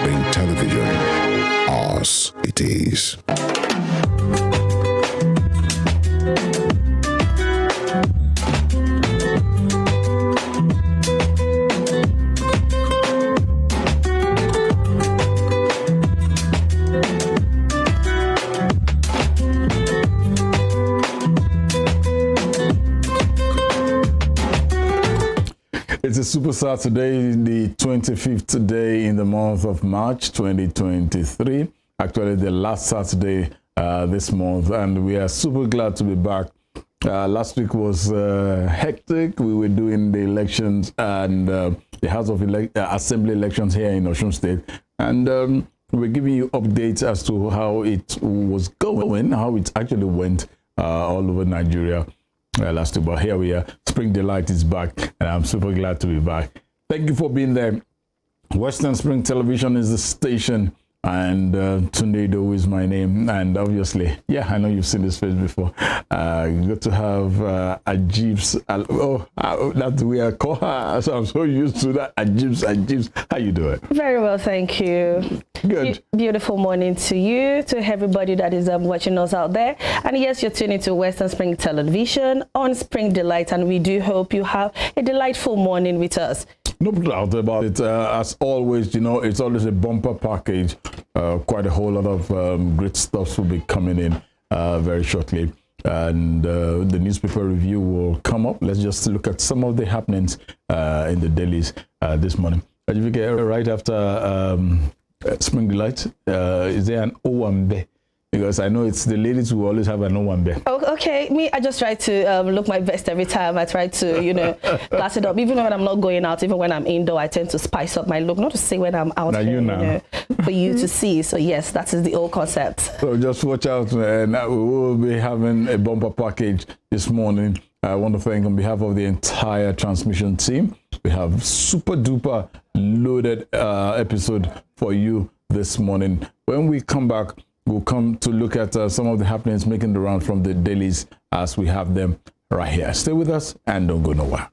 Spring Television. Ours it is. It's a Super Saturday, the 25th day in the month of March 2023. Actually, the last Saturday this month, and we are super glad to be back. Last week was hectic. We were doing the elections and the House of Assembly elections here in Osun State, and we're giving you updates as to how it was going, how it actually went all over Nigeria. Last week, but here we are. Spring Delight is back, and I'm super glad to be back. Thank you for being there. Western Spring Television is the station, and Tunde is my name. And obviously, yeah, I know you've seen this face before. Good to have Ajibs. That's the way I call her. So I'm so used to that. Ajibs. How you doing? Very well, thank you. Good. Beautiful morning to you, to everybody that is watching us out there. And yes, you're tuning to Western Spring Television on Spring Delight, and we do hope you have a delightful morning with us. No doubt about it. As always, you know, it's always a bumper package. Quite a whole lot of great stuff will be coming in very shortly. And the newspaper review will come up. Let's just look at some of the happenings in the dailies this morning. Right after Spring Delight, is there an Owambe? Because I know it's the ladies who always have an Owambe. Oh, okay. Me, I just try to look my best every time. I try to, you know, class it up. Even when I'm not going out, even when I'm indoor, I tend to spice up my look. Not to say when I'm out there, you know, for you to see. So yes, that is the old concept. So just watch out. We will be having a bumper package this morning. I want to thank on behalf of the entire transmission team. We have super duper loaded episode for you this morning. When we come back, we'll come to look at some of the happenings making the round from the dailies as we have them right here. Stay with us and don't go nowhere.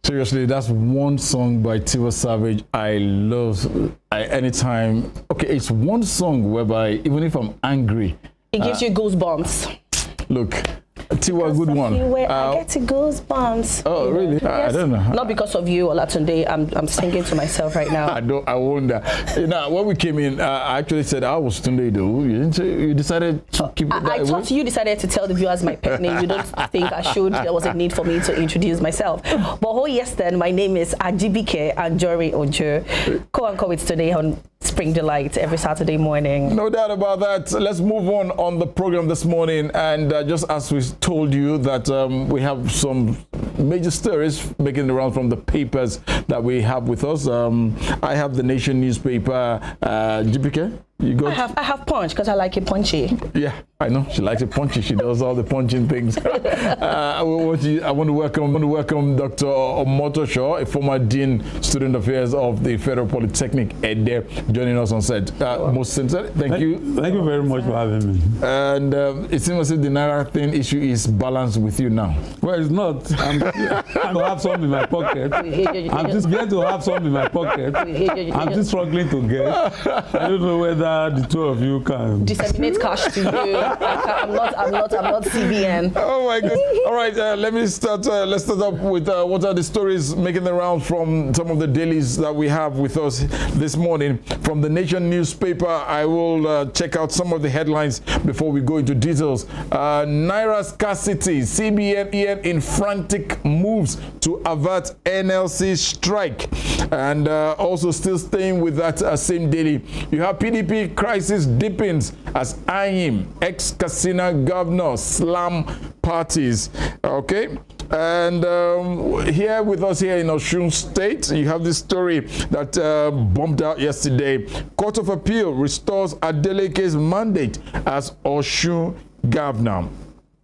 Seriously, that's one song by Tiwa Savage I love. Anytime, okay, it's one song whereby even if I'm angry, it gives you goosebumps. Look, Tiwa, good one. I get goosebumps. Oh, really? Yes. I don't know. Not because of you, Olatunde. I'm singing to myself right now. I wonder. When we came in, I actually said I was Tunde though. You didn't say, you decided to keep it that I thought you decided to tell the viewers my pet name. You don't think I should? There was a need for me to introduce myself. But oh yes, then my name is Ajibike Anjori Ojo. Co-anchor with today on Spring Delight every Saturday morning. No doubt about that. Let's move on the program this morning, and just as we told you that we have some major stories making the rounds from the papers that we have with us. I have the Nation newspaper. GPK, you got? I have Punch because I like it punchy. Yeah. I know she likes to punch. She does all the punching things. I want to welcome Dr. Omotosho, a former Dean, Student Affairs of the Federal Polytechnic, Ede, joining us on set. Most sincerely, thank you. Thank you very much for having me. And it seems as if the Naira thing issue is balanced with you now. Well, it's not. I'm to have some in my pocket. I'm just going to have some in my pocket. I'm just struggling to get. I don't know whether the two of you can disseminate cash to you. I'm not CBN. Oh my God! All right, let's start up with what are the stories making the rounds from some of the dailies that we have with us this morning. From the Nation newspaper, I will check out some of the headlines before we go into details. Naira scarcity, CBN EN in frantic moves to avert NLC strike. And also still staying with that same daily, you have PDP crisis deepens as AIM, ex-Katsina governor, slam parties. Okay. And here with us here in Osun State, you have this story that bombed out yesterday. Court of Appeal restores Adeleke's mandate as Osun governor.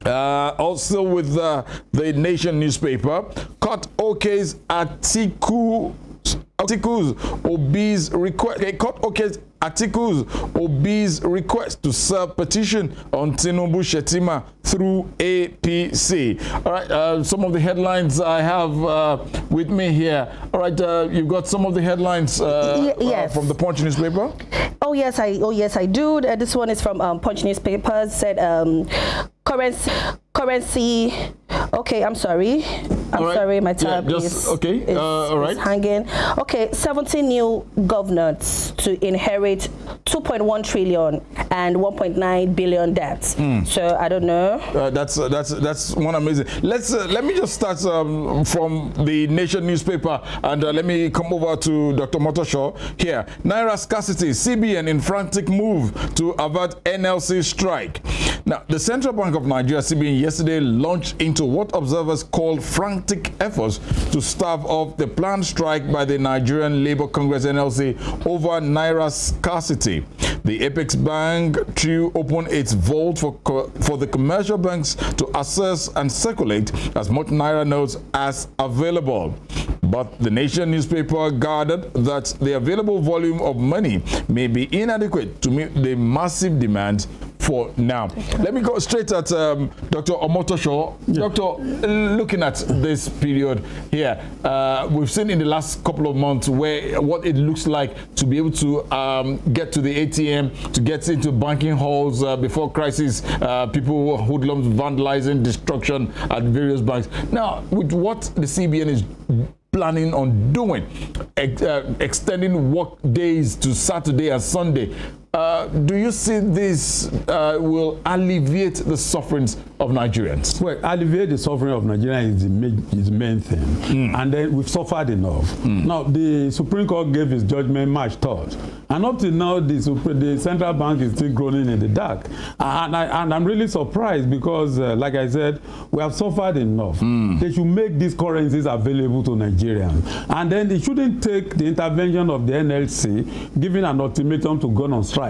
Also with the Nation newspaper, Court OK's Atiku's Obi's request. Court OK's Atiku's Obi's request to serve petition on Tinubu Shetima through APC. All right, some of the headlines I have with me here. All right, you've got some of the headlines yes. From the Punch newspaper. Oh yes, I do. This one is from Punch newspaper. Said currency. Okay, I'm sorry. Sorry, my tab is hanging. Okay, 17 new governors to inherit 2.1 trillion and 1.9 billion debts. So I don't know. That's one amazing. Let me just start from the Nation newspaper, and let me come over to Dr. Omotosho here. Naira scarcity, CBN in frantic move to avert NLC strike. Now, the Central Bank of Nigeria, CBN, yesterday launched into what observers call frantic efforts to stave off the planned strike by the Nigerian Labour Congress NLC over Naira scarcity. The Apex Bank to open its vault for the commercial banks to access and circulate as much Naira notes as available. But the Nation newspaper guarded that the available volume of money may be inadequate to meet the massive demand for now. Let me go straight at Dr. Omotosho. Yeah. Doctor, looking at this period here, we've seen in the last couple of months what it looks like to be able to get to the ATM, to get into banking halls before crisis, people hoodlums, vandalizing, destruction at various banks. Now, with what the CBN is planning on doing, extending work days to Saturday and Sunday, do you see this will alleviate the sufferings of Nigerians? Well, alleviate the suffering of Nigerians is the main thing. And then we've suffered enough. Now, the Supreme Court gave its judgment March 3rd. And up to now, the central bank is still groaning in the dark. And I'm really surprised because, like I said, we have suffered enough. They should make these currencies available to Nigerians. And then it shouldn't take the intervention of the NLC, giving an ultimatum to go on strike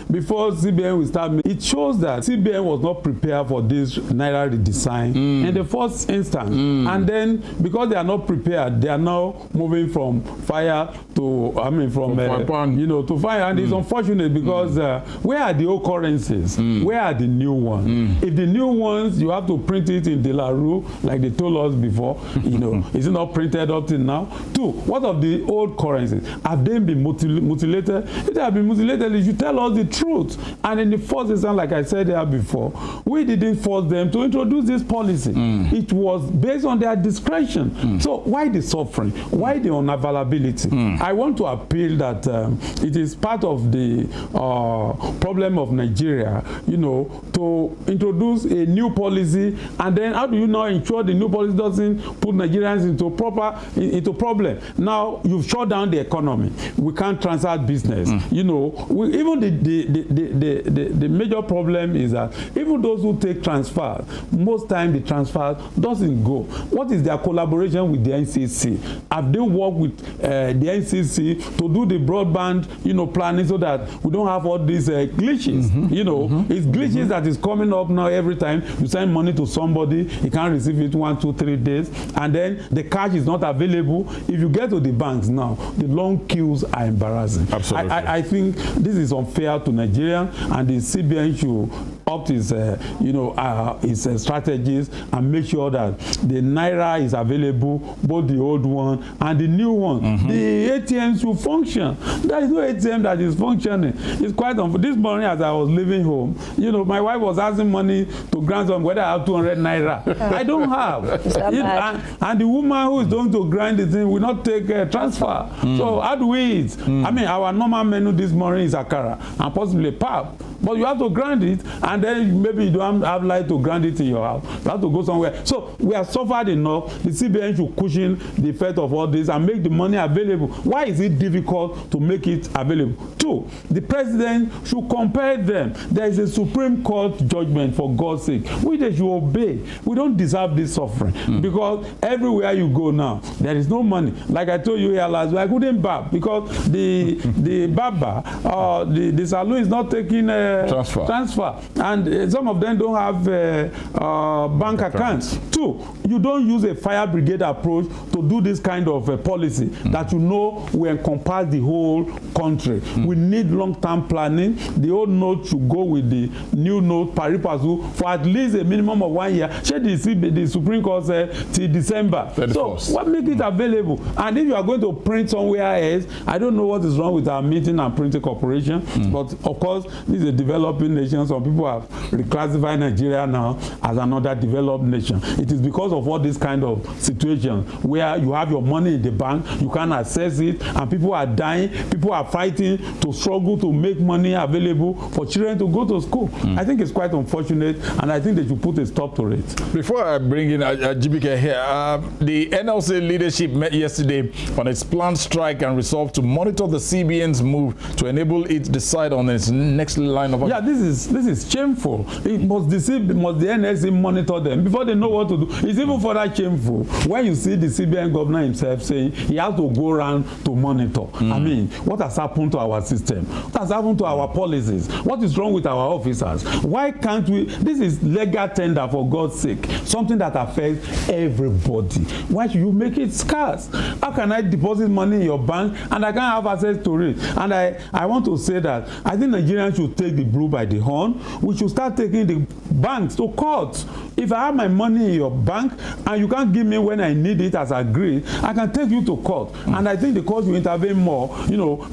before CBN will start. It shows that CBN was not prepared for this Naira redesign in the first instance. And then because they are not prepared, they are now moving from fire to, to fire. And it's unfortunate because where are the old currencies? Where are the new ones? If the new ones, you have to print it in De La Rue, like they told us before, is it not printed up till now? Two, what of the old currencies? Have they been mutilated? If they have been mutilated, you should tell us the truth. And in the first instance, like I said there before, we didn't force them to introduce this policy. It was based on their discretion. So why the suffering? Why the unavailability? I want to appeal that it is part of the problem of Nigeria, to introduce a new policy, and then how do you now ensure the new policy doesn't put Nigerians into problem? Now you've shut down the economy. We can't transact business. Even the major problem is that even those who take transfers, most time the transfer doesn't go. What is their collaboration with the NCC? Have they worked with the NCC to do the broadband, planning so that we don't have all these glitches? It's glitches that is coming up now every time you send money to somebody, he can't receive it 1, 2, 3 days, and then the cash is not available. If you get to the banks now, the long queues are embarrassing. Absolutely. I think this is unfair to Nigeria, and the CBN should opt his strategies and make sure that the naira is available, both the old one and the new one. The ATMs should function. There is no ATM that is functioning. It's quite unfair. This morning, as I was leaving home, my wife was asking money to grandson whether I have 200 naira. I don't have. And the woman who is going to grind the thing will not take a transfer. So how do we eat? I mean, our normal menu this morning is akara and possibly pap. But you have to grind it, and then maybe you don't have light to grind it in your house. You have to go somewhere. So we have suffered enough. The CBN should cushion the effect of all this and make the money available. Why is it difficult to make it available? 2, the president should compare them. There is a Supreme Court judgment, for God's sake, which they should obey. We don't deserve this suffering because everywhere you go now, there is no money. Like I told you here last week, I couldn't barb because the barber, the salon is not taking transfer, and some of them don't have bank accounts. 2, you don't use a fire brigade approach to do this kind of policy that will encompass the whole country. We need long-term planning. The old note should go with the new note pari passu for at least a minimum of 1 year. Should the Supreme Court said till December. 31st. So what make it available? And if you are going to print somewhere else, I don't know what is wrong with our Minting and Printing Corporation, but of course this is a developing nation. Some people have reclassified Nigeria now as another developed nation. It is because of all this kind of situation where you have your money in the bank, you can't access it, and people are dying, people are fighting to struggle to make money available for children to go to school. I think it's quite unfortunate, and I think they should put a stop to it. Before I bring in GBK here, the NLC leadership met yesterday on its planned strike and resolved to monitor the CBN's move to enable it decide on its next line of action. Yeah, this is shameful. It must the NLC monitor them before they know what to do. It's even further shameful when you see the CBN governor himself saying he has to go around to monitor. I mean, what has happened to our system? What has happened to our policies? What is wrong with our officers? Why can't we? This is legal tender, for God's sake. Something that affects everybody. Why should you make it scarce? How can I deposit money in your bank and I can't have access to it? And I want to say that I think Nigerians should take the bull by the horn. We should start taking the banks to court. If I have my money in your bank and you can't give me when I need it as agreed, I can take you to court. And I think the court will intervene more,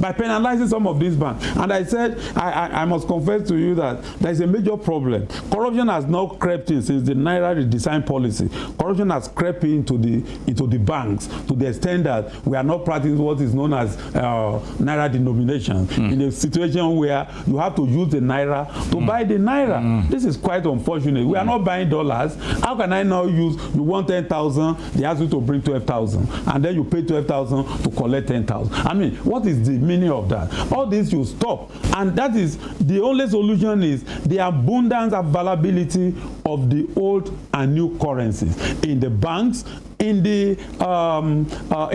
by penalizing some of these banks. And I said, I must confess to you that there is a major problem. Corruption has now crept in since the Naira redesign policy. Corruption has crept into the banks to the extent that we are not practicing what is known as Naira denomination in a situation where you have to use the Naira to buy the Naira. This is quite unfortunate. We are not buying dollars. How can I now you want 10,000, they ask you to bring 12,000, and then you pay 12,000 to collect 10,000. I mean, what is the meaning of that? All this should stop, and that is the only solution is the abundance availability of the old and new currencies in the banks, in the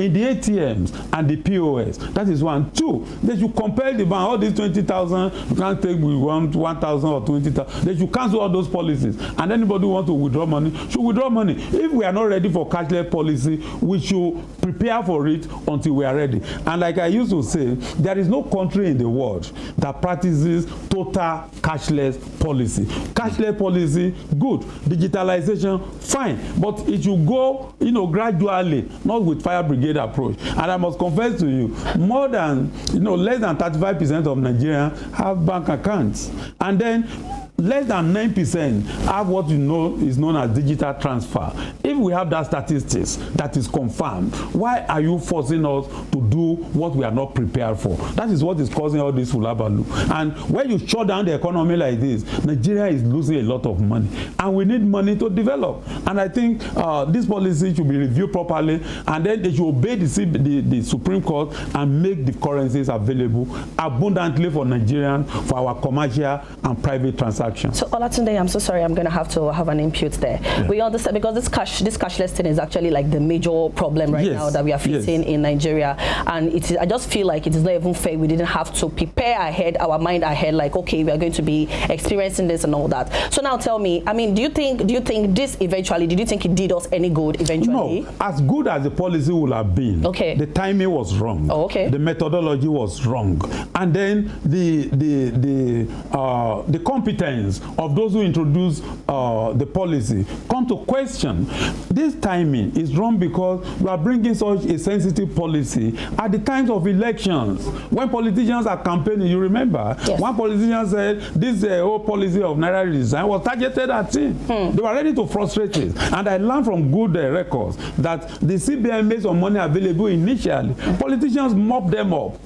ATMs and the POS. That is 1. 2, they should compel the bank. All these 20,000 you can't take with 1,000 or 20,000. They should cancel all those policies, and anybody who wants to withdraw money should withdraw money. If we are not ready for cashless policy, we should prepare for it until we are ready. And like I used to say, there is no country in the world that practices total cashless policy. Cashless policy, good. Digitalization, fine. But it should go, gradually, not with fire brigade approach. And I must confess to you, more than, less than 35% of Nigerians have bank accounts. And then less than 9% have what you know is known as digital transfer. If we have that statistics that is confirmed, why are you forcing us to do what we are not prepared for? That is what is causing all this hulabaloo. And when you shut down the economy like this, Nigeria is losing a lot of money, and we need money to develop. And I think this policy should be reviewed properly, and then they should obey the Supreme Court and make the currencies available abundantly for Nigerians, for our commercial and private transactions. So Olatunde, I'm so sorry, I'm going to have an input there. Yeah. We understand, because this cashless thing is actually like the major problem right now that we are facing in Nigeria, and it is, I just feel like it is not even fair. We didn't have to prepare ahead, our mind ahead, like, okay, we are going to be experiencing this and all that. So now tell me, I mean, do you think this eventually, did you think it did us any good eventually? No, as good as the policy would have been, the timing was wrong. Oh, okay. The methodology was wrong, and then the competence of those who introduced the policy come to question. This timing is wrong because we are bringing such a sensitive policy at the times of elections, when politicians are campaigning. You remember one politician said this whole policy of Naira redesign was targeted at him. They were ready to frustrate it, and I learned from good records that the CBN made some money available initially. Politicians mopped them up.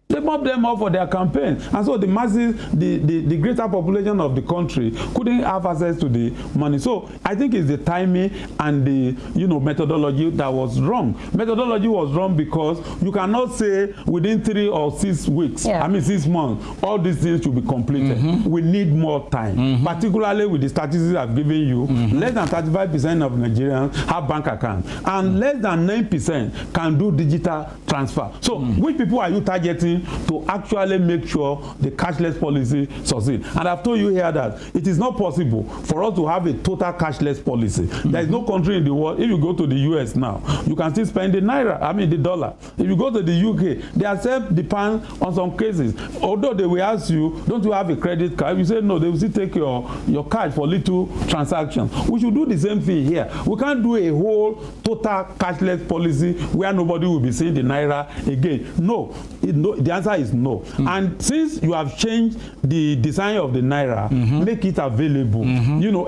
They mopped them up for their campaign, and so the masses, the greater population of the country couldn't have access to the money. So I think it's the timing and the methodology that was wrong. Methodology was wrong because you cannot say within 3 or 6 weeks, 6 months, all these things should be completed. We need more time, particularly with the statistics I've given you. Less than 35% of Nigerians have bank accounts, and less than 9% can do digital transfer. So which people are you targeting to actually make sure the cashless policy succeeds? And I've told you here that it is not possible for us to have a total cashless policy. There is no country in the world. If you go to the US now, you can still spend the naira, the dollar. If you go to the UK, they accept the pound on some cases. Although they will ask you, don't you have a credit card? If you say no, they will still take your card for little transactions. We should do the same thing here. We can't do a whole total cashless policy where nobody will be seeing the naira again. No, the answer is no. And since you have changed the design of the naira, make it available,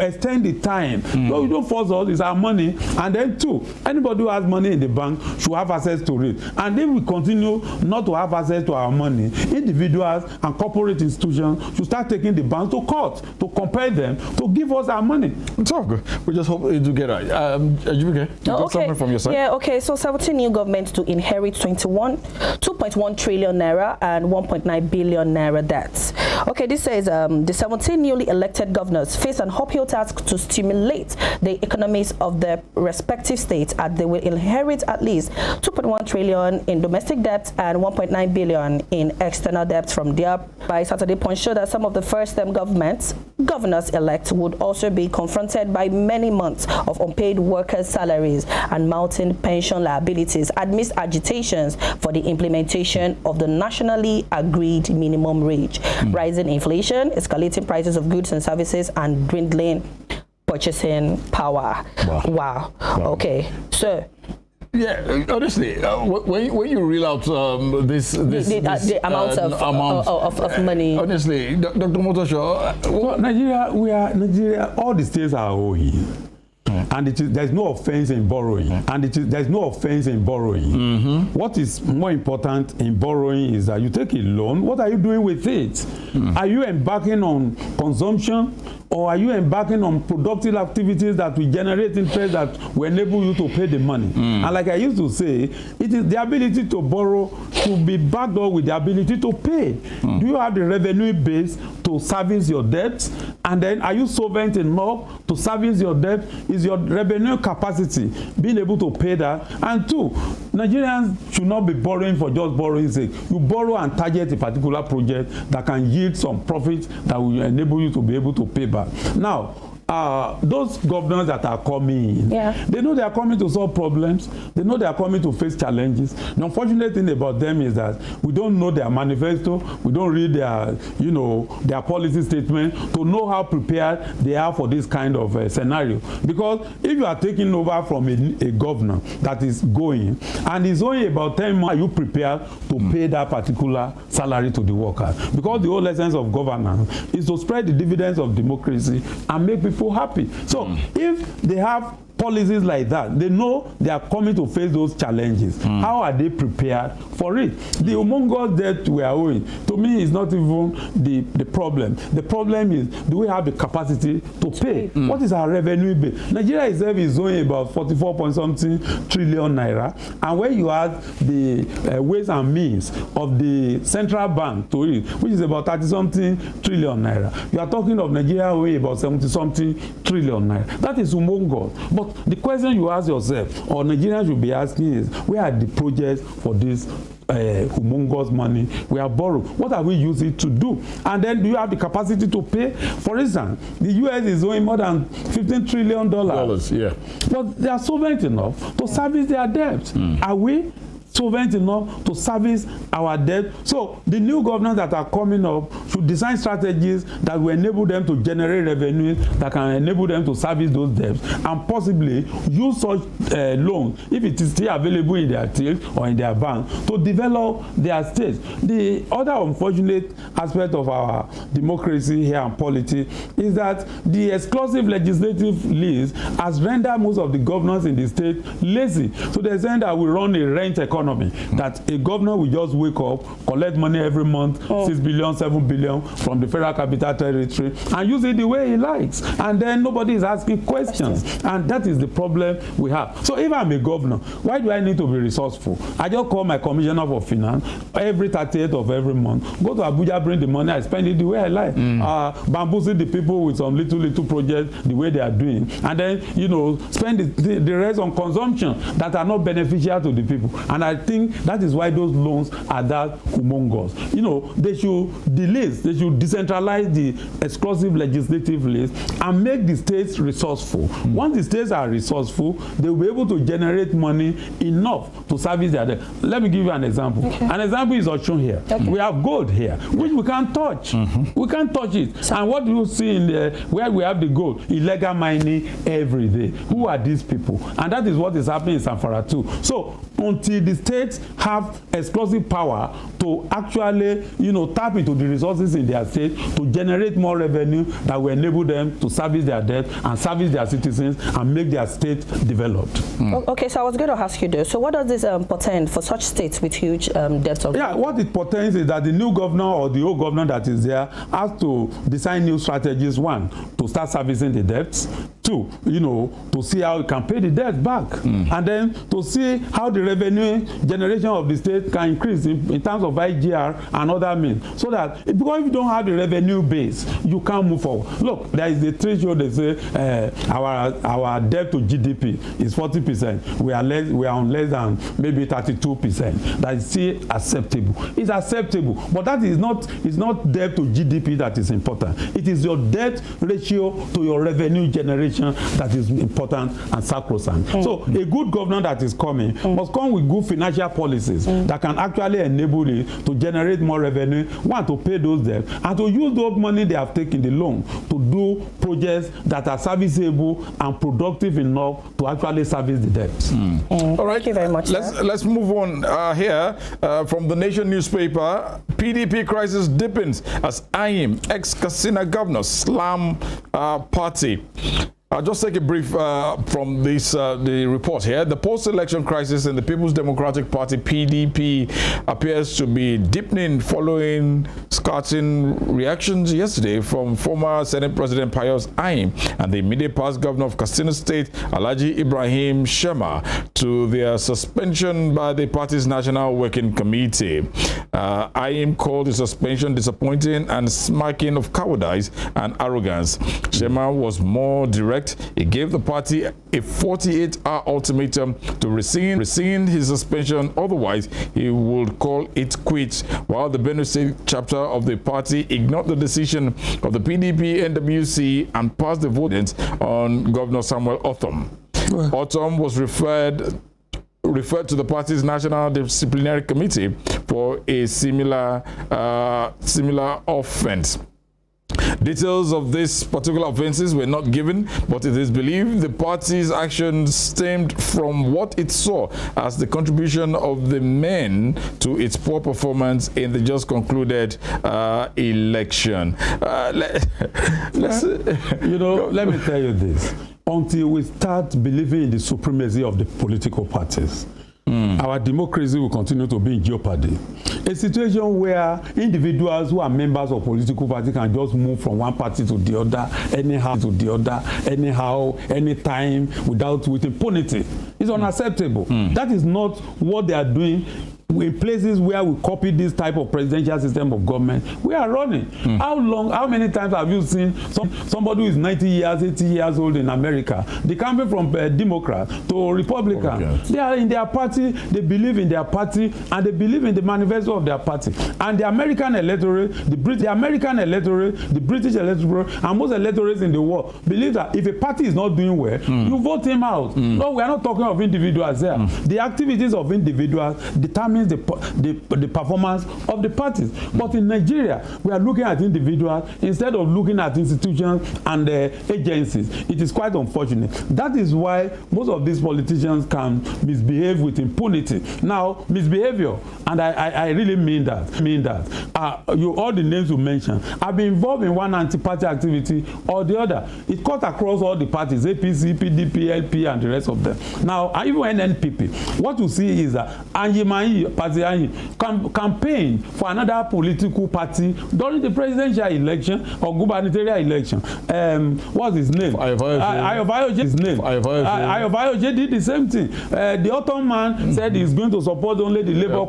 extend the time. No, you don't force us, it's our money. And then two, anybody who has money in the bank should have access to it. And if we continue not to have access to our money, individuals and corporate institutions should start taking the banks to court to compel them to give us our money. It's all good. We just hope it will get right. You got something from your side? Yeah, okay. So 17 new governments to inherit 2.1 trillion naira and 1.9 billion naira debts. Okay, this says the 17 newly elected governors face an uphill task to stimulate the economies of their respective states, as they will inherit at least 2.1 trillion in domestic debt and 1.9 billion in external debt from their. By Saturday Punch showed that some of the first-term governors-elect would also be confronted by many months of unpaid workers' salaries and mounting pension liabilities amidst agitations for the implementation of the nationally agreed minimum wage, rising inflation, escalating prices of goods and services, and dwindling purchasing power. Wow. Okay, so. Yeah, honestly, when you reel out this amount of money. Honestly, Dr. Motosho, Nigeria, all the states are owing. And there's no offense in borrowing. And there's no offense in borrowing. What is more important in borrowing is that you take a loan. What are you doing with it? Are you embarking on consumption, or are you embarking on productive activities that will generate interest that will enable you to pay the money? And like I used to say, it is the ability to borrow to be backed up with the ability to pay. Do you have the revenue base to service your debts? And then are you solvent enough to service your debt? Is your revenue capacity being able to pay that? And two, Nigerians should not be borrowing for just borrowing's sake. You borrow and target a particular project that can yield some profit that will enable you to be able to pay back. Now, those governors that are coming in, they know they are coming to solve problems. They know they are coming to face challenges. The unfortunate thing about them is that we don't know their manifesto. We don't read their, their policy statement to know how prepared they are for this kind of scenario. Because if you are taking over from a governor that is going and is only about 10 months, are you prepared to pay that particular salary to the workers? Because the whole essence of governance is to spread the dividends of democracy and make people happy. So if they have policies like that, they know they are coming to face those challenges. How are they prepared for it? The humongous debt we are owing, to me, is not even the problem. The problem is, do we have the capacity to pay? What is our revenue base? Nigeria itself is owing about 44-point-something trillion naira, and when you add the ways and means of the central bank to it, which is about 30-something trillion naira, you are talking of Nigeria owing about 70-something trillion naira. That is humongous. But the question you ask yourself, or Nigerians should be asking, is where are the projects for this humongous money we have borrowed? What are we using to do? And then, do you have the capacity to pay? For instance, the US is owing more than $15 trillion. But they are solvent enough to service their debts. Are we solvent enough to service our debt? So the new governors that are coming up should design strategies that will enable them to generate revenues that can enable them to service those debts, and possibly use such loans, if it is still available in their till or in their bank, to develop their states. The other unfortunate aspect of our democracy here and politics is that the exclusive legislative list has rendered most of the governors in the state lazy. So they say that we run a rent economy, that a governor will just wake up, collect money every month, 6 billion, 7 billion from the Federal Capital Territory, and use it the way he likes. And then nobody is asking questions. And that is the problem we have. So if I'm a governor, why do I need to be resourceful? I just call my commissioner for finance every 30th of every month, go to Abuja, bring the money, I spend it the way I like. Bamboozle the people with some little projects the way they are doing. And then, spend the rest on consumption that are not beneficial to the people. And I think that is why those loans are that humongous. They should delist, they should decentralize the exclusive legislative list and make the states resourceful. Once the states are resourceful, they will be able to generate money enough to service their debt. Let me give you an example. An example is Oshun here. We have gold here, which we can't touch. We can't touch it. And what do you see in where we have the gold? Illegal mining every day. Who are these people? And that is what is happening in Zamfara too. So until the states have exclusive power to actually, tap into the resources in their state to generate more revenue that will enable them to service their debt and service their citizens and make their state developed. Okay, so I was going to ask you this. So what does this portend for such states with huge debts? What it portends is that the new governor or the old governor that is there has to design new strategies. One, to start servicing the debts. Two, to see how it can pay the debt back. And then to see how the revenue generation of the state can increase in terms of IGR and other means. So that, because if you don't have the revenue base, you can't move forward. Look, there is the threshold, they say our debt to GDP is 40%. We are on less than maybe 32%. That is still acceptable. It's acceptable, but that is not, it's not debt to GDP that is important. It is your debt ratio to your revenue generation that is important and sacrosanct. So a good governor that is coming must come with good financial policies that can actually enable it to generate more revenue, one, to pay those debts, and to use those money they have taken, the loan, to do projects that are serviceable and productive enough to actually service the debts. All right. Thank you very much. Let's move on here from the Nation newspaper. PDP crisis deepens as AIM ex-Katsina governor slam party. I'll just take a brief from this the report here. The post-election crisis in the People's Democratic Party (PDP) appears to be deepening following scathing reactions yesterday from former Senate President Pius Ayim and the immediate past governor of Katsina State, Alhaji Ibrahim Shema, to their suspension by the party's National Working Committee. Ayim called the suspension disappointing and smirking of cowardice and arrogance. Shema was more direct effect, he gave the party a 48-hour ultimatum to rescind his suspension, otherwise he would call it quits, while the Benue State chapter of the party ignored the decision of the PDP NWC and passed the vote on Governor Samuel Ortom. Ortom was referred to the party's National Disciplinary Committee for a similar offense. Details of these particular offenses were not given, but it is believed the party's actions stemmed from what it saw as the contribution of the men to its poor performance in the just concluded election. Let me tell you this. Until we start believing in the supremacy of the political parties, our democracy will continue to be in jeopardy. A situation where individuals who are members of political parties can just move from one party to the other, anyhow, anytime, with impunity is unacceptable. That is not what they are doing. In places where we copy this type of presidential system of government, we are running. How many times have you seen somebody who is 90 years, 80 years old in America, they come from Democrat to Republican. They are in their party, they believe in their party, and they believe in the manifesto of their party. And the American electorate, the British electorate, and most electorates in the world believe that if a party is not doing well, you vote him out. No, we are not talking of individuals there. The activities of individuals determine the performance of the parties. But in Nigeria, we are looking at individuals instead of looking at institutions and agencies. It is quite unfortunate. That is why most of these politicians can misbehave with impunity. Now, misbehavior, and I really mean that. All the names you mentioned, I've been involved in one anti-party activity or the other. It cuts across all the parties, APC, PDP, LP, and the rest of them. Now, even NNPP, what you see is that Party campaign for another political party during the presidential election or gubernatorial election. What's his name? Ayobayoje did the same thing. The Ortom man said he's going to support only the Labour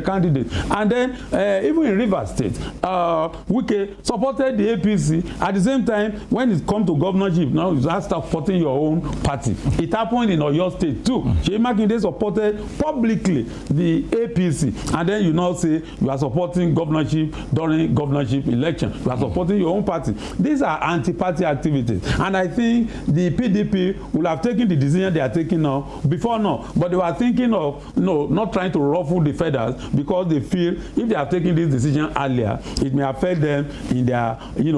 candidate. And then even in Rivers State, Wike supported the APC. At the same time, when it comes to governorship, now you start supporting your own party. It happened in Oyo State too. Makinde supported publicly the APC, and then you now say you are supporting governorship during governorship election. You are supporting your own party. These are anti-party activities, and I think the PDP will have taken the decision they are taking now before now, but they were thinking of not trying to ruffle the feathers because they feel if they have taken this decision earlier, it may affect them in their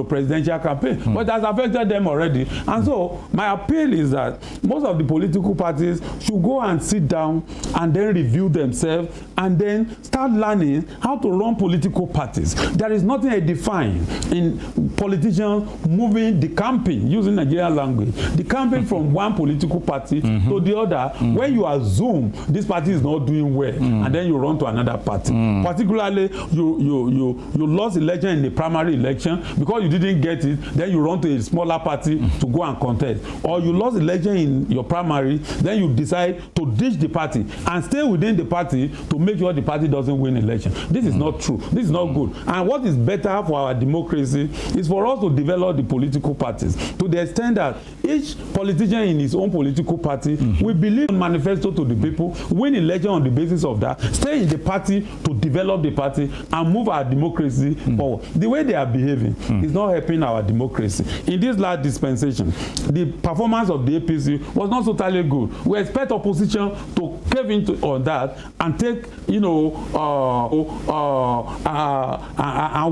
presidential campaign. But it has affected them already, and so my appeal is that most of the political parties should go and sit down and then review themselves and then start learning how to run political parties. There is nothing I define in politicians moving the campaign, using Nigerian language, the campaign from one political party to the other when you assume this party is not doing well and then you run to another party. Particularly, you lost election in the primary election because you didn't get it, then you run to a smaller party to go and contest. Or you lost election in your primary, then you decide to ditch the party and stay within the party to make sure the party doesn't win election. This is not true. This is not good. And what is better for our democracy is for us to develop the political parties to the extent that each politician in his own political party will believe in manifesto to the people, win election on the basis of that, stay in the party to develop the party and move our democracy forward. The way they are behaving is not helping our democracy. In this last dispensation, the performance of the APC was not totally good. We expect opposition to cave into on that and take, and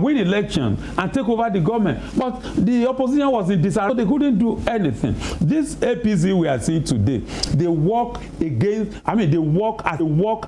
win election and take over the government. But the opposition was in disarray. They couldn't do anything. This APC we are seeing today, they work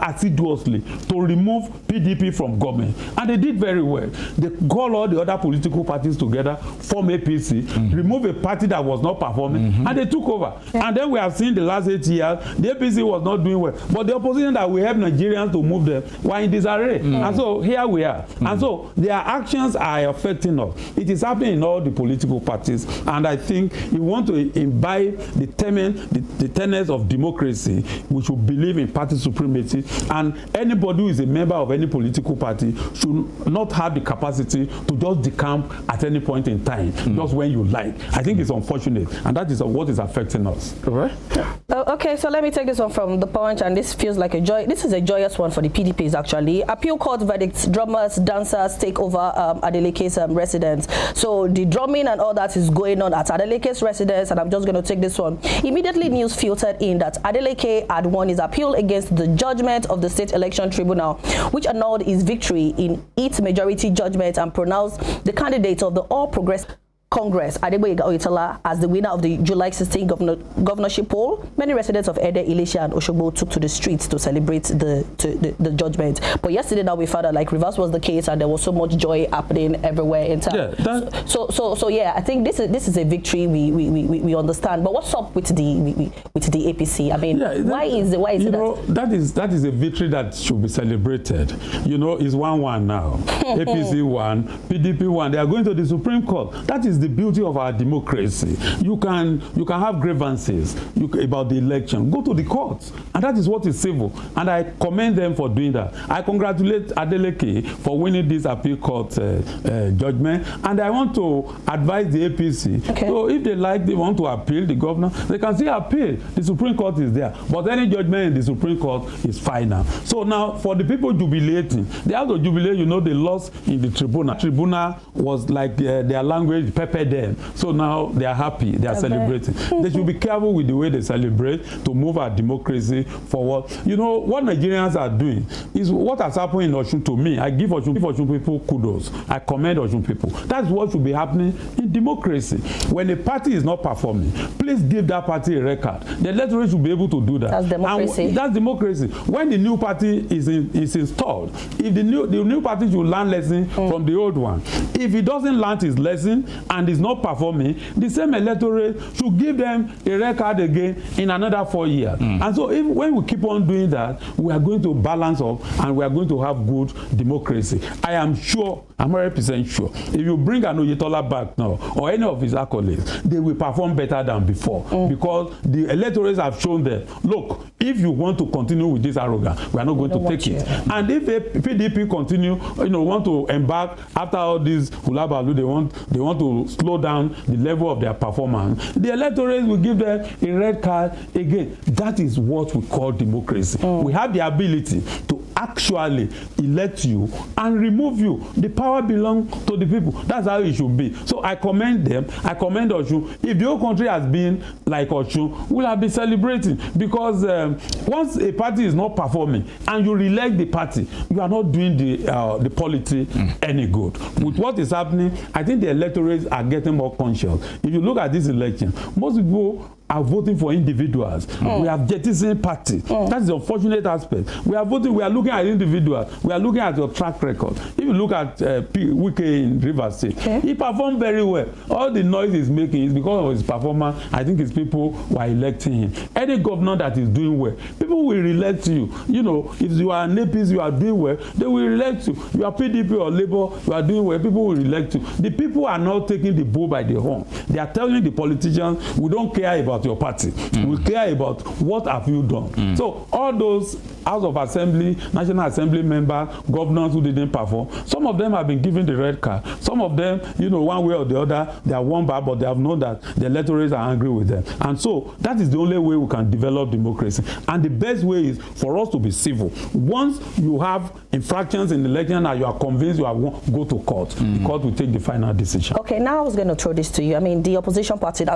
assiduously to remove PDP from government. And they did very well. They call all the other political parties together, form APC, remove a party that was not performing, and they took over. And then we have seen the last 8 years, the APC was not doing well. But the opposition that will help Nigerians to move them were in disarray. And so here we are. And so their actions are affecting us. It is happening in all the political parties. And I think if we want to imbibe the tenets of democracy, we should believe in party supremacy. And anybody who is a member of any political party should not have the capacity to just decamp at any point in time, just when you like. I think it's unfortunate. And that is what is affecting us. Okay, so let me take this one from The Punch, and this feels like a joy. This is a joyous one for the PDPs, actually. Appeal court verdicts, drummers, dancers take over Adeleke's residence. So the drumming and all that is going on at Adeleke's residence, and I'm just going to take this one. Immediately, news filtered in that Adeleke had won his appeal against the judgment of the State Election Tribunal, which annulled his victory in its majority judgment and pronounced the candidate of the All Progressive Congress, Adegboyega Oyetola, as the winner of the July 16 governorship poll. Many residents of Ede, Ilesha, and Oshogbo took to the streets to celebrate the judgment. But yesterday, now we found out like reverse was the case, and there was so much joy happening everywhere in town. Yeah, so yeah, I think this is a victory we understand. But what's up with the APC? I mean, yeah, why is it that is a victory that should be celebrated? You know, it's 1-1 now. APC 1, PDP 1. They are going to the Supreme Court. That is the beauty of our democracy. You can have grievances about the election. Go to the courts, and that is what is civil. And I commend them for doing that. I congratulate Adeleke for winning this appeal court judgment, and I want to advise the APC. Okay. So if they want to appeal the governor, they can still appeal. The Supreme Court is there, but any judgment in the Supreme Court is final. So now, for the people jubilating, they have to jubilate. You know, they lost in the tribunal. Tribunal was like their language pepper them. So now they are happy. They are celebrating. They should be careful with the way they celebrate to move our democracy forward. You know, what Nigerians are doing is what has happened in Osun to me. I give Osun people kudos. I commend Osun people. That's what should be happening in democracy. When a party is not performing, please give that party a record. The electorate should be able to do that. That's democracy. And that's democracy. When the new party is installed, if the new party should learn lesson from the old one. If it doesn't learn his lesson and is not performing, the same electorate should give them a record again in another 4 years. And so when we keep on doing that, we are going to balance up and we are going to have good democracy. I am sure, I'm 100% sure, if you bring an Oyetola back now or any of his accolades, they will perform better than before because the electorates have shown them, look, if you want to continue with this arrogance, we are not going to take it. And if a PDP continue, want to embark after all this hulabaloo, they want to slow down the level of their performance, the electorate will give them a red card again. That is what we call democracy. We have the ability to actually elect you and remove you. The power belongs to the people. That's how it should be. So I commend them. I commend Osun. If the whole country has been like Osun, we'll have been celebrating because once a party is not performing and you re-elect the party, you are not doing the polity any good. With what is happening, I think the electorates are getting more conscious. If you look at this election, most people are voting for individuals. We have jettisoned party. That's the unfortunate aspect. We are looking at individuals. We are looking at your track record. If you look at Wike in Rivers State, he performed very well. All the noise he's making is because of his performance. I think his people were electing him. Any governor that is doing well, people will re-elect you. You know, if you are an APC, you are doing well, they will re-elect you. You are PDP or Labour, you are doing well, people will re-elect you. The people are not taking the bull by the horn. They are telling the politicians, we don't care about your party. We care about what have you done. So all those House of Assembly, National Assembly members, governors who didn't perform, some of them have been given the red card. Some of them, one way or the other, they are won back, but they have known that the electorates are angry with them. And so that is the only way we can develop democracy. And the best way is for us to be civil. Once you have infractions in the election and you are convinced you have go to court, the court will take the final decision. Okay, now I was going to throw this to you. I mean, the opposition party, the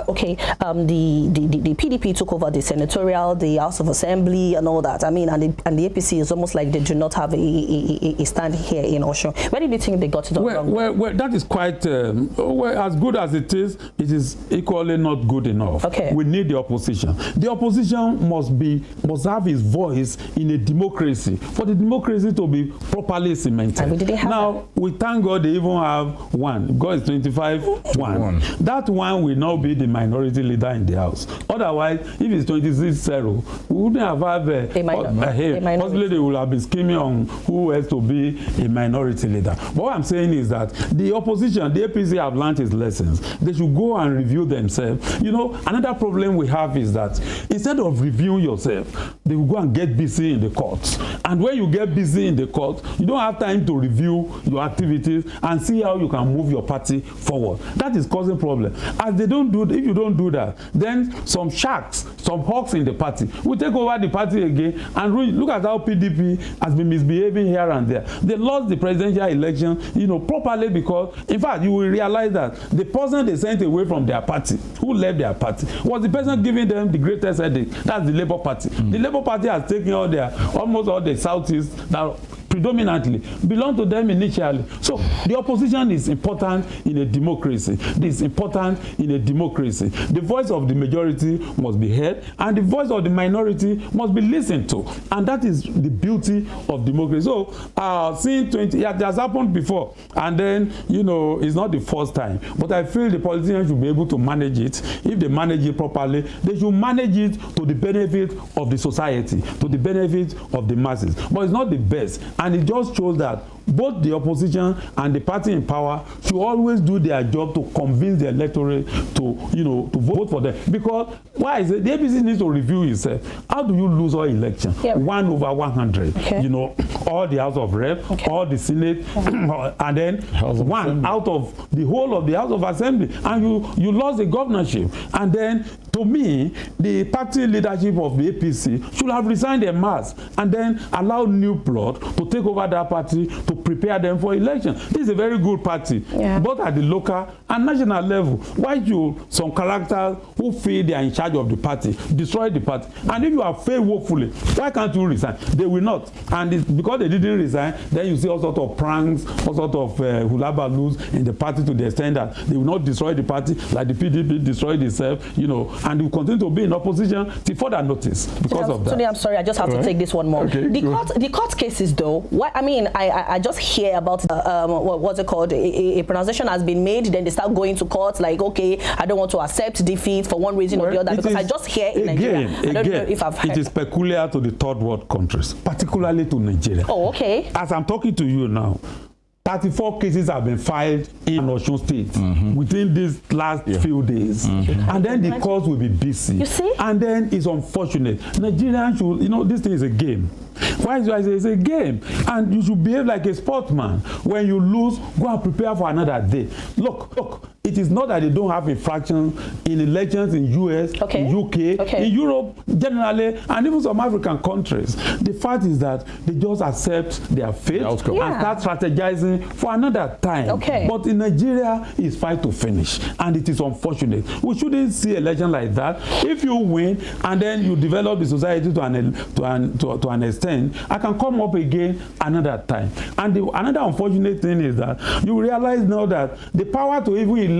PDP took over the senatorial, the House of Assembly and all that. I mean, and the and the APC is almost like they do not have a stand here in Osun. Where do you think they got it wrong? Well, that is quite as good as it is equally not good enough. Okay. We need the opposition. The opposition must have its voice in a democracy for the democracy to be properly cemented. And we didn't have now, that. we thank God they even have one. God is 25-1. That one will now be the minority leader in the House. Otherwise, if it's 26-0, we wouldn't have a minority. Possibly they will have been scheming on who else to be a minority leader. But what I'm saying is that the opposition, the APC, have learned its lessons. They should go and review themselves. You know, another problem we have is that instead of reviewing yourself, they will go and get busy in the courts. And when you get busy in the court, you don't have time to review your activities and see how you can move your party forward. That is causing problem. As they don't do, if you don't do that, then some sharks, some hawks in the party will take over the party again. And look at how PDP has been misbehaving here and there. They lost the presidential election, you know, properly because, in fact, you will realize that the person they sent away from their party, who left their party, was the person giving them the greatest headache. That's the Labour Party. The Labour Party has taken almost all the Southeast that predominantly belong to them initially. So the opposition is important in a democracy. This is important in a democracy. The voice of the majority must be heard, and the voice of the minority must be listened to. And that is the beauty of democracy. So seeing 20, it has happened before, and then, you know, it's not the first time. But I feel the politicians should be able to manage it. If they manage it properly, they should manage it to the benefit of the society, to the benefit of the masses. But it's not the best. And it just shows that both the opposition and the party in power should always do their job to convince the electorate to, you know, to vote for them. Because why is it? The APC needs to review itself. How do you lose all elections? Yep. 1/100. Okay. You know, all the House of Rep, okay, all the Senate, and then one out of the whole of the House of Assembly, and you lost the governorship. And then, to me, the party leadership of the APC should have resigned en masse and then allow new blood to take over that party to prepare them for election. This is a very good party, both at the local and national level. Why should some characters who feel they are in charge of the party destroy the party? And if you have failed woefully, why can't you resign? They will not. And it's because they didn't resign, then you see all sorts of pranks, all sorts of hulabaloo in the party, to the extent that they will not destroy the party like the PDP destroyed itself, you know, and will continue to be in opposition till further notice because of that. Today, I'm sorry, I just have to take this one more. Okay, the court cases, though, I mean, I just hear about what's it called? A pronunciation has been made, then they start going to court like, okay, I don't want to accept defeat for one reason or the other, because I just hear in Nigeria. I don't know if I've heard. It is peculiar to the third world countries, particularly to Nigeria. Oh, okay. As I'm talking to you now, 34 cases have been filed in Osun State within these last few days. And then the courts will be busy. You see? And then it's unfortunate. Nigerians should, you know, this thing is a game. Why do I say it's a game? And you should behave like a sportsman. When you lose, go and prepare for another day. Look, it is not that they don't have infractions in elections in US, in UK, in Europe generally, and even some African countries. The fact is that they just accept their fate and start strategizing for another time. But in Nigeria, it's fight to finish, and it is unfortunate. We shouldn't see election like that. If you win and then you develop the society to an extent, I can come up again another time. And another unfortunate thing is that you realize now that the power to even elect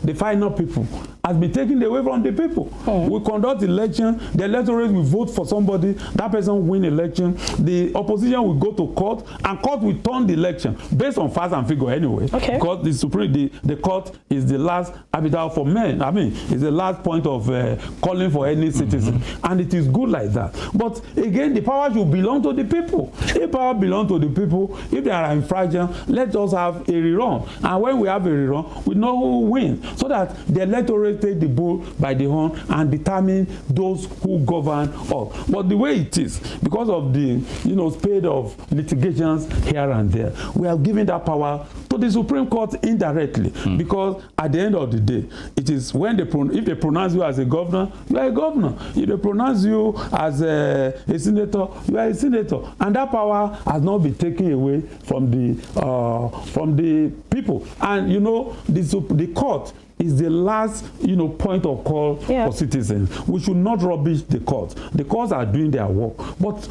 the final people has been taken away from the people. We conduct election, the electorate will vote for somebody, that person win election, the opposition will go to court, and court will turn the election based on facts and figure anyway. Because the court is the last arbiter for men. I mean, it's the last point of calling for any citizen. And it is good like that. But again, the power should belong to the people. If power belongs to the people, if there are infractions, let us have a rerun. And when we have a rerun, we know who wins, so that the electorate take the bull by the horn and determine those who govern us. But the way it is, because of the spate of litigations here and there, we have given that power to the Supreme Court indirectly. Because at the end of the day, it is when if they pronounce you as a governor, you are a governor. If they pronounce you as a senator, you are a senator. And that power has not been taken away from the people. And the court is the last point of call for citizens. We should not rubbish the courts. The courts are doing their work. But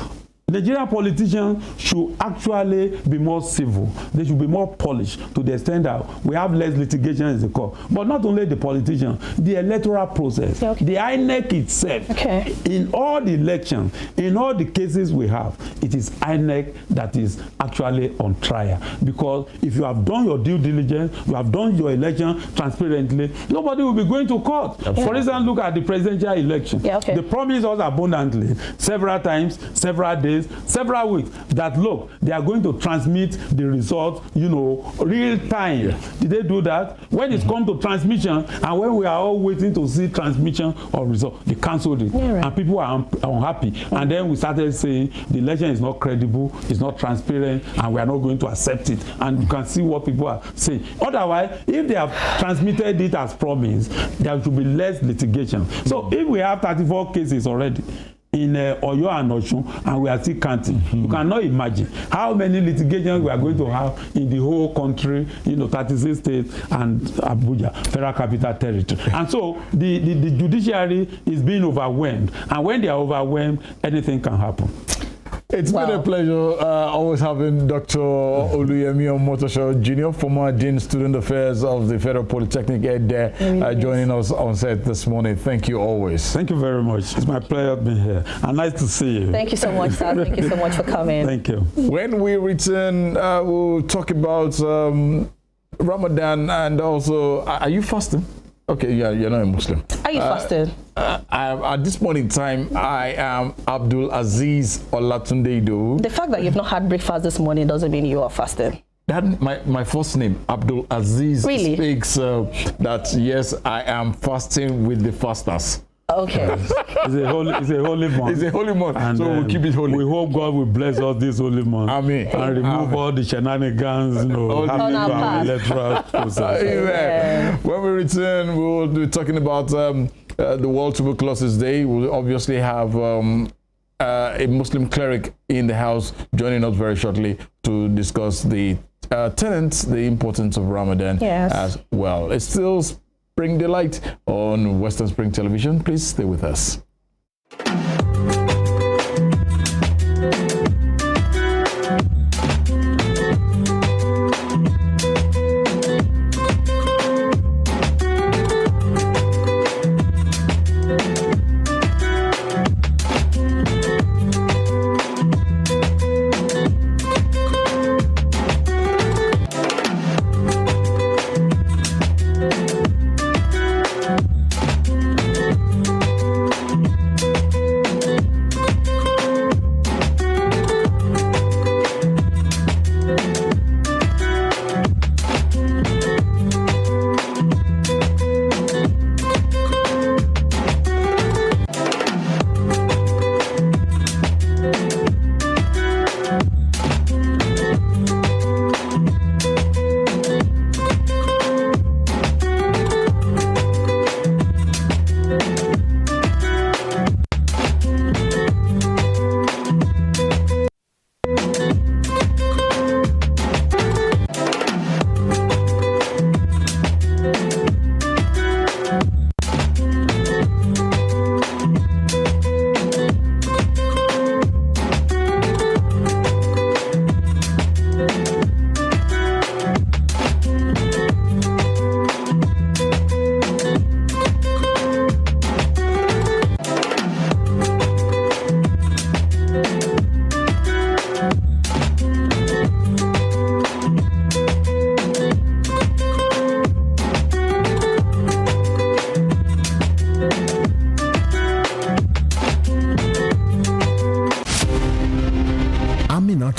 Nigerian politicians should actually be more civil. They should be more polished to the extent that we have less litigation in the court. But not only the politicians, the electoral process, okay. the INEC itself. Okay. In all the elections, in all the cases we have, it is INEC that is actually on trial. Because if you have done your due diligence, you have done your election transparently, nobody will be going to court. Yeah. For instance, look at the presidential election. Yeah, okay. They promised us abundantly several times, several days, several weeks that look, they are going to transmit the results, you know, real time. Yeah. Did they do that? When it comes to transmission, and when we are all waiting to see transmission of results, they cancelled it. Yeah, right. And people are unhappy. And then we started saying the election is not credible, it's not transparent, and we are not going to accept it. And you can see what people are saying. Otherwise, if they have transmitted it as promised, there should be less litigation. So if we have 34 cases already in Oyo and Osun, and we are still counting, you cannot imagine how many litigations we are going to have in the whole country, you know, 36 states and Abuja, Federal Capital Territory. And so the judiciary is being overwhelmed, and when they are overwhelmed, anything can happen. It's been a pleasure always having Dr. Oluyemi Omotosho Jr., former Dean Student Affairs of the Federal Polytechnic Ed there, joining us on set this morning. Thank you always. Thank you very much. It's my pleasure being here. And nice to see you. Thank you so much, sir. Thank you so much for coming. Thank you. When we return, we'll talk about Ramadan, and also, are you fasting? Okay, yeah, you're not a Muslim. Are you fasting? At this point in time, I am Abdul Aziz Olatunde. The fact that you've not had breakfast this morning doesn't mean you are fasting. That my first name, Abdul Aziz, really? Speaks that yes, I am fasting with the fasters. Okay. It's a holy month. It's a holy month, and so we'll keep it holy. We hope God will bless us this holy month. Amen. And remove all the shenanigans, you know, happening from our electoral process. Amen. When we return, we will be talking about the World Tuberculosis Day. We'll obviously have a Muslim cleric in the house joining us very shortly to discuss the tenets, the importance of Ramadan as well. It's still Spring Delight on Western Spring Television. Please stay with us.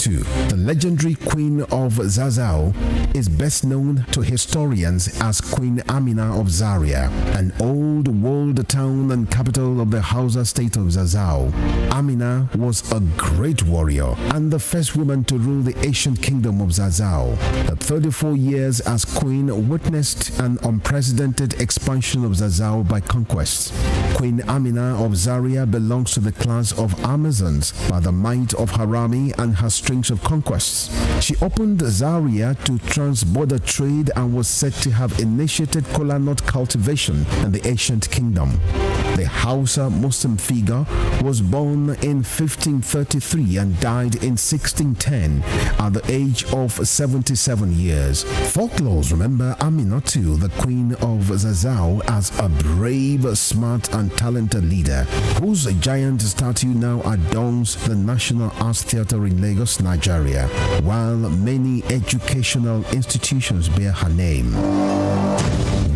The legendary Queen of Zazzau is best known to historians as Queen Amina of Zaria, an old walled town and capital of the Hausa state of Zazzau. Amina was a great warrior and the first woman to rule the ancient kingdom of Zazzau. Her 34 years as queen witnessed an unprecedented expansion of Zazzau by conquest. Queen Amina of Zaria belongs to the class of Amazons by the might of her army and her strings of conquests. She opened Zaria to trans-border trade and was said to have initiated kola nut cultivation in the ancient kingdom. the Hausa Muslim figure, was born in 1533 and died in 1610 at the age of 77 years. Folklores remember Aminatu, the Queen of Zazzau, as a brave, smart and talented leader whose giant statue now adorns the National Arts Theatre in Lagos, Nigeria, while many educational institutions bear her name.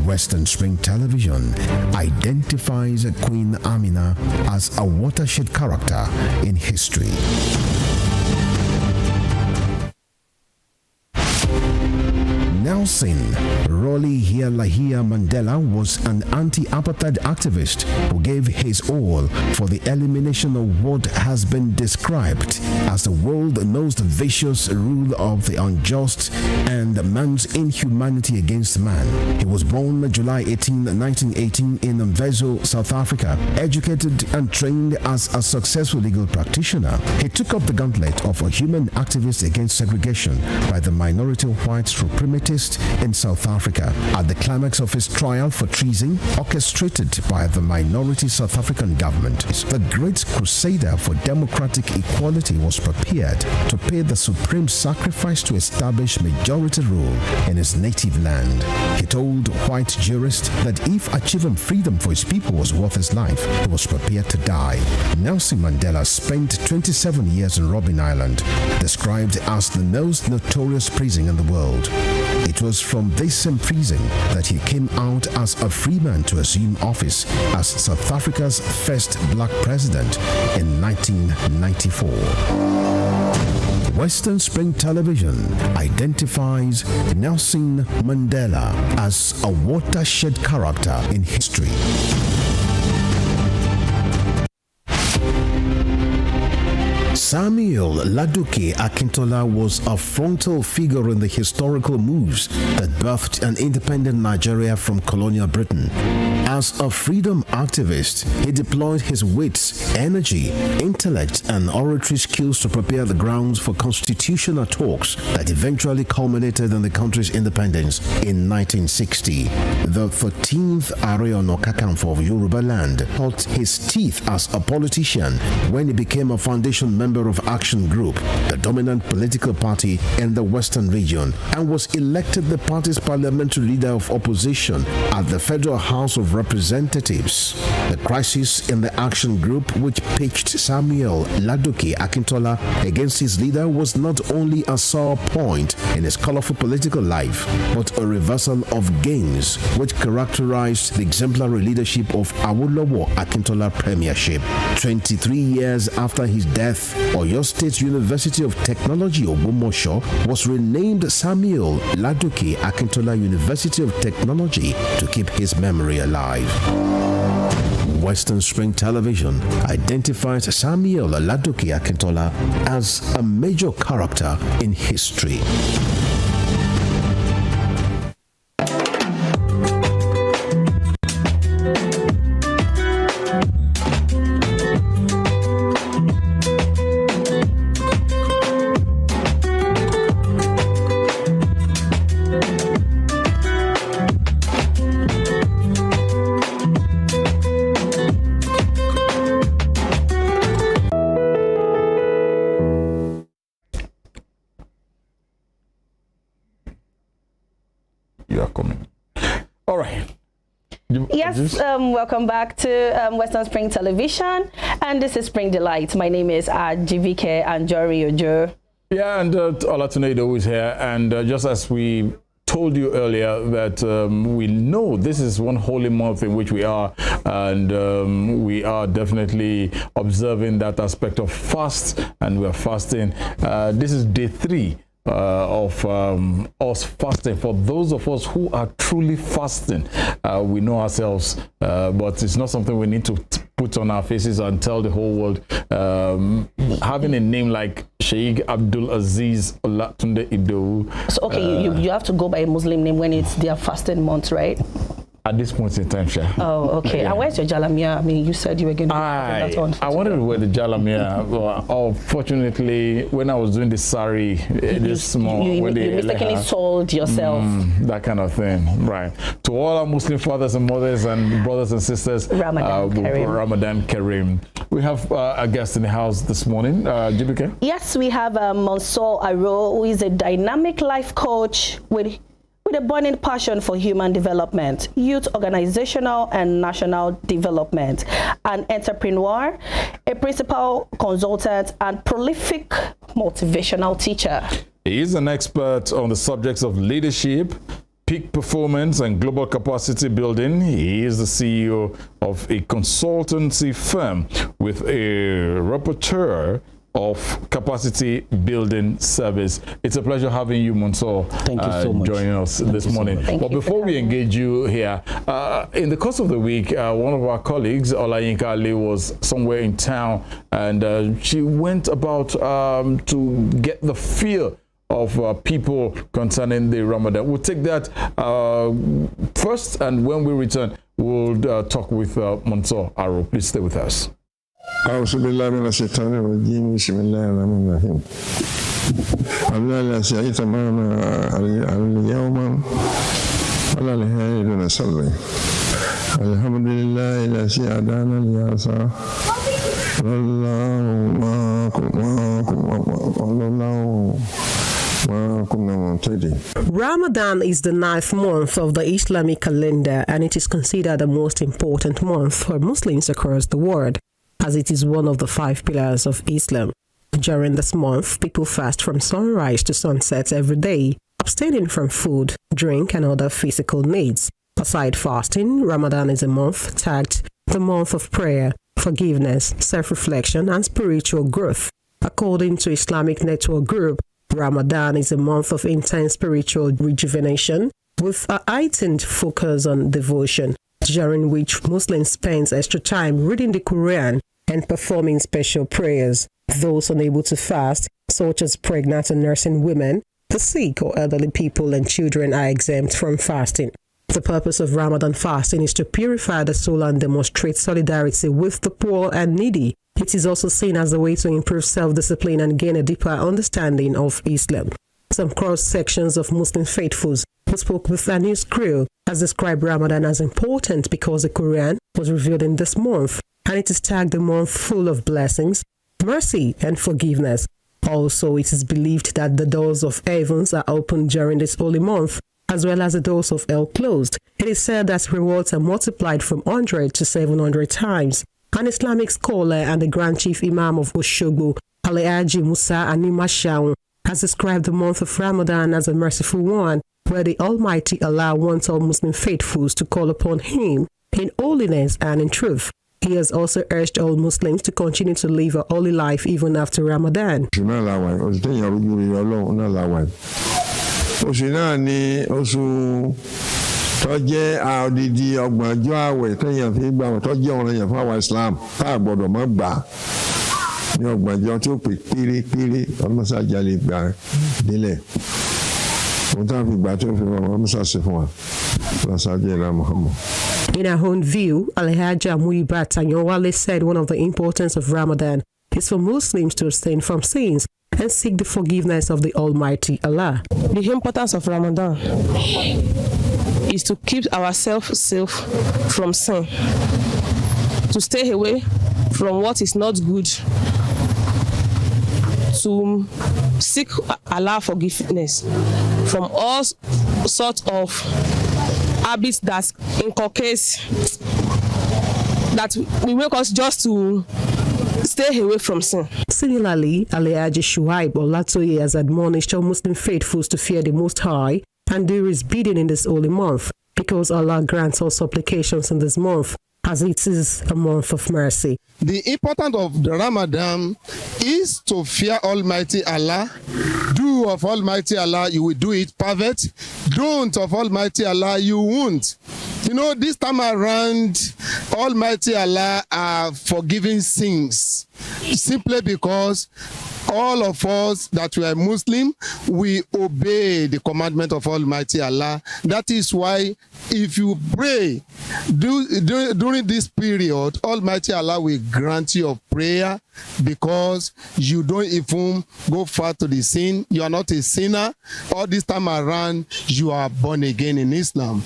Western Spring Television identifies Queen Amina as a watershed character in history. Nelson Rolihlahla Mandela was an anti-apartheid activist who gave his all for the elimination of what has been described as the world's most vicious rule of the unjust and man's inhumanity against man. He was born July 18, 1918 in Mvezo, South Africa, educated and trained as a successful legal practitioner. He took up the gauntlet of a human activist against segregation by the minority white suprematists in South Africa. At the climax of his trial for treason, orchestrated by the minority South African government, the great crusader for democratic equality was prepared to pay the supreme sacrifice to establish majority rule in his native land. He told white jurists that if achieving freedom for his people was worth his life, he was prepared to die. Nelson Mandela spent 27 years in Robben Island, described as the most notorious prison in the world. It was from this same prison that he came out as a free man to assume office as South Africa's first black president in 1994. Western Spring Television identifies Nelson Mandela as a watershed character in history. Samuel Ladoke Akintola was a frontal figure in the historical moves that birthed an independent Nigeria from colonial Britain. As a freedom activist, he deployed his wits, energy, intellect, and oratory skills to prepare the grounds for constitutional talks that eventually culminated in the country's independence in 1960. The 13th Ààrẹ Ọ̀nà Kakanfò of Yoruba land taught his teeth as a politician when he became a foundation member of Action Group, the dominant political party in the Western region, and was elected the party's parliamentary leader of opposition at the Federal House of Representatives. The crisis in the Action Group, which pitched Samuel Ladoke Akintola against his leader, was not only a sore point in his colorful political life, but a reversal of gains which characterized the exemplary leadership of Awolowo Akintola premiership. 23 years after his death, Oyo State University of Technology Ògbómọ̀ṣọ́ was renamed Samuel Ladoke Akintola University of Technology to keep his memory alive. Western Spring Television identifies Samuel Ladoke Akintola as a major character in history. Welcome back to Western Spring Television, and this is Spring Delight. My name is Jivike Anjori Ojo. Yeah, and Olatunde Idowu is here, and just as we told you earlier that we know this is one holy month in which we are, and we are definitely observing that aspect of fast, and we are fasting. This is day 3 of us fasting. For those of us who are truly fasting, we know ourselves, but it's not something we need to put on our faces and tell the whole world. Having a name like Sheikh Abdul Aziz Olatunde Idowu. So okay, you have to go by a Muslim name when it's their fasting month, right? at this point in time, Sha. Oh, okay. Yeah. And where's your jalamia? I mean, you said you were going to put that on. I wanted to wear the jalamia. Fortunately, when I was doing the sari, this small, you mistakenly sold yourself. That kind of thing, right? To all our Muslim fathers and mothers and brothers and sisters, Ramadan Kareem. Ramadan Kareem. We have a guest in the house this morning, JBK. Yes, we have Mansour Aro, who is a dynamic life coach with a burning passion for human development, youth organizational and national development, an entrepreneur, a principal consultant, and prolific motivational teacher. He is an expert on the subjects of leadership, peak performance, and global capacity building. He is the CEO of a consultancy firm with a repertoire of capacity building service. It's a pleasure having you, Mansour, Thank you so much. joining us this morning. But before we engage you here, in the course of the week, one of our colleagues, Olayinka Ali, was somewhere in town, and she went about to get the feel of people concerning the Ramadan. We'll take that first, and when we return, we'll talk with Mansour Aro. Please stay with us. أعوذ بالله من الشيطان الرجيم بسم الله الرحمن الرحيم الله سعيد معنا اليوم ولا لهيد نصلي الحمد لله الذي هدانا لهذا والله Ramadan is the 9th month of the Islamic calendar, and it is considered the most important month for Muslims across the world, as it is one of the 5 pillars of Islam. During this month, people fast from sunrise to sunset every day, abstaining from food, drink, and other physical needs. Aside fasting, Ramadan is a month tagged the month of prayer, forgiveness, self-reflection, and spiritual growth. According to Islamic Network Group, Ramadan is a month of intense spiritual rejuvenation with a heightened focus on devotion, during which Muslims spend extra time reading the Quran and performing special prayers. Those unable to fast, such as pregnant and nursing women, the sick or elderly people and children, are exempt from fasting. The purpose of Ramadan fasting is to purify the soul and demonstrate solidarity with the poor and needy. It is also seen as a way to improve self-discipline and gain a deeper understanding of Islam. Some cross-sections of Muslim faithfuls who spoke with a news crew has described Ramadan as important because the Quran was revealed in this month, and it is tagged a month full of blessings, mercy, and forgiveness. Also, it is believed that the doors of heavens are opened during this holy month, as well as the doors of hell closed. It is said that rewards are multiplied from 100 to 700 times. An Islamic scholar and the Grand Chief Imam of Oshogbo, Alhaji Musa Animashaun, has described the month of Ramadan as a merciful one, where the Almighty Allah wants all Muslim faithfuls to call upon Him in holiness and in truth. He has also urged all Muslims to continue to live a holy life even after Ramadan. Tọ́jẹ́ àdìdì ọgbọ̀njọ́ àwẹ̀ tẹ́yàn fi gbà wọ́n tọ́jẹ́ ọ̀rọ̀ yẹn fún àwọn Islam tá a gbọ́dọ̀ mọ́ gbà ní ọgbọ̀njọ́ tí ó pè pérépéré ọlọ́mọsájà lè gbà délẹ̀ òun tá a fi gbà tó fi wọ́n ọlọ́mọsáṣẹ́ fún wa lọ́sàájẹ́ ìlà Muhammad. In her own view, Alhaja Muibat Anyowale said one of the importance of Ramadan is for Muslims to abstain from sins and seek the forgiveness of the Almighty Allah. The importance of Ramadan is to keep ourselves safe from sin, to stay away from what is not good, to seek Allah forgiveness from all sorts of habits that inculcate, that will make us just to stay away from sin. Similarly, Alhaji Shuaib Olatoye has admonished all Muslim faithfuls to fear the Most High and do His bidding in this holy month, because Allah grants all supplications in this month, as it is a month of mercy. The importance of the Ramadan is to fear Almighty Allah. Do of Almighty Allah, you will do it perfect. Don't of Almighty Allah, you won't. You know, this time around, Almighty Allah are forgiving sins simply because all of us that we are Muslim, we obey the commandment of Almighty Allah. That is why if you pray during this period, Almighty Allah will grant your prayer because you don't even go far to the sin. You are not a sinner. All this time around, you are born again in Islam.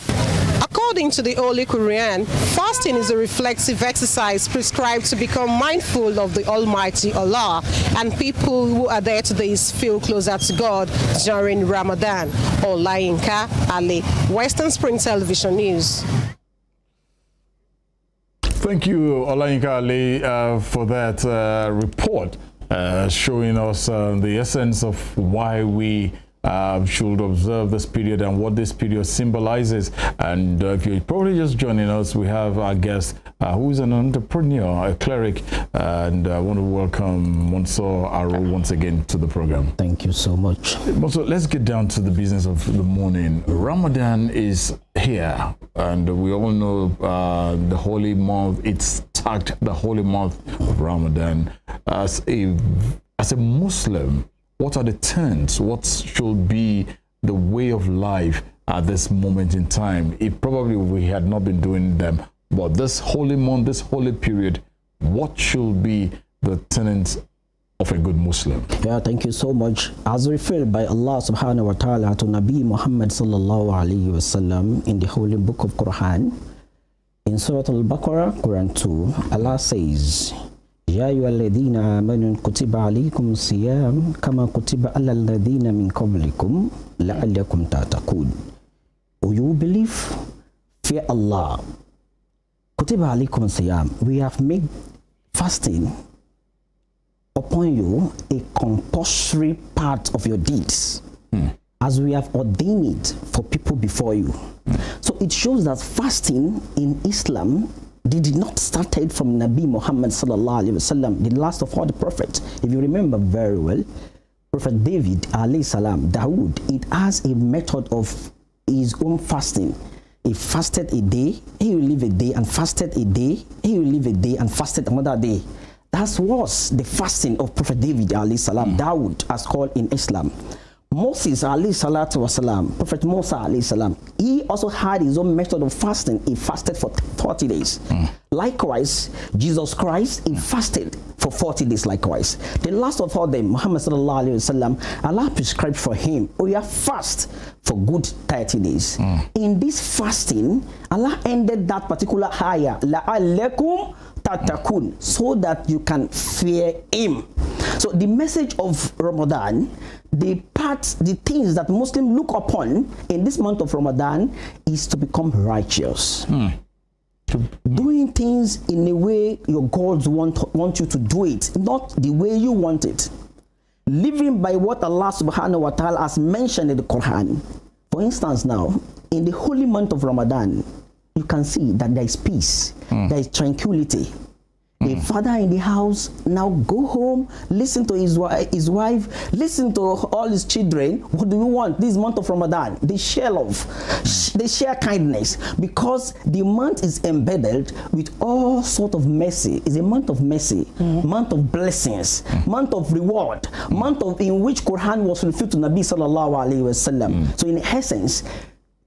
According to the Holy Quran, fasting is a reflexive exercise prescribed to become mindful of the Almighty Allah, and people who adhere to this feel closer to God during Ramadan. Olayinka Ali, Western Spring Television News. Thank you, Olayinka Ali, for that report showing us the essence of why we should observe this period and what this period symbolizes. And if you're probably just joining us, we have our guest who is an entrepreneur, a cleric, and I want to welcome Monsor Aro once again to the program. Thank you so much. So let's get down to the business of the morning. Ramadan is here, and we all know the holy month. It's tagged the holy month of Ramadan. As a Muslim, what are the trends? What should be the way of life at this moment in time? If probably we had not been doing them, but this holy month, this holy period, what should be the tenets of a good Muslim? Yeah, thank you so much. As referred by Allah subhanahu wa ta'ala to Nabi Muhammad sallallahu alayhi wa sallam in the holy book of Quran, in Surah Al-Baqarah, Quran 2, Allah says, يا أيها الذين آمنوا كتب عليكم الصيام كما كتب على الذين من قبلكم لعلكم تتقون. Oh, you believe? Fear Allah. كتب عليكم الصيام. We have made fasting upon you a compulsory part of your deeds, as we have ordained it for people before you. So it shows that fasting in Islam did not started from Nabi Muhammad sallallahu alaihi wasallam, the last of all the prophets. If you remember very well, Prophet David alayhi salam, Dawood, it has a method of his own fasting. He fasted a day, he will live a day, and fasted a day, he will live a day, and fasted another day. That was the fasting of Prophet David alayhi salam, Dawood, as called in Islam. Moses alayhi salatu wasalam, Prophet Musa alayhi salam, he also had his own method of fasting. He fasted for 40 days. Likewise, Jesus Christ, he fasted for 40 days likewise. The last of all them, Muhammad sallallahu alayhi wasallam, Allah prescribed for him, you fast for good 30 days. In this fasting, Allah ended that particular ayah, la'allakum tatakun, so that you can fear him. So the message of Ramadan, the things that Muslims look upon in this month of Ramadan is to become righteous. Doing things in a way your gods want you to do it, not the way you want it. Living by what Allah subhanahu wa ta'ala has mentioned in the Quran. For instance now, in the holy month of Ramadan, you can see that there is peace, there is tranquility. A father in the house now go home, listen to his wife, listen to all his children. What do you want this month of Ramadan? They share love, they share kindness, because the month is embedded with all sort of mercy. It's a month of mercy, month of blessings, month of reward, month of in which Quran was revealed to Nabi sallallahu alaihi wasallam. So in essence,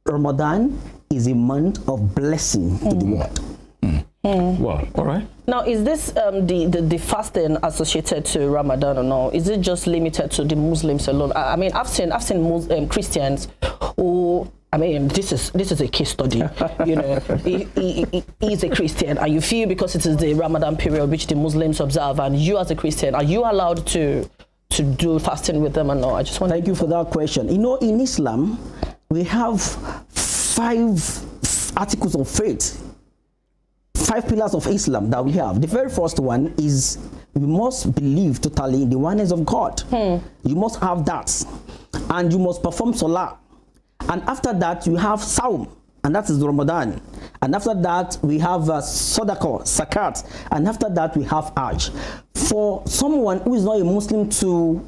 Ramadan is a month of blessing to the world. Well, all right. Now, is this the fasting associated to Ramadan or no? Is it just limited to the Muslims alone? I mean, I've seen Christians who, I mean, this is a case study. You know, he's a Christian, and you feel because it is the Ramadan period which the Muslims observe, and you as a Christian, are you allowed to do fasting with them or no? I just want. Thank you for that question. You know, in Islam, we have 5 articles of faith. 5 pillars of Islam that we have. The very first one is you must believe totally in the oneness of God. You must have that, and you must perform salah. And after that, you have Saum, and that is Ramadan. And after that, we have Sadaqah, Zakat, and after that, we have Hajj. For someone who is not a Muslim to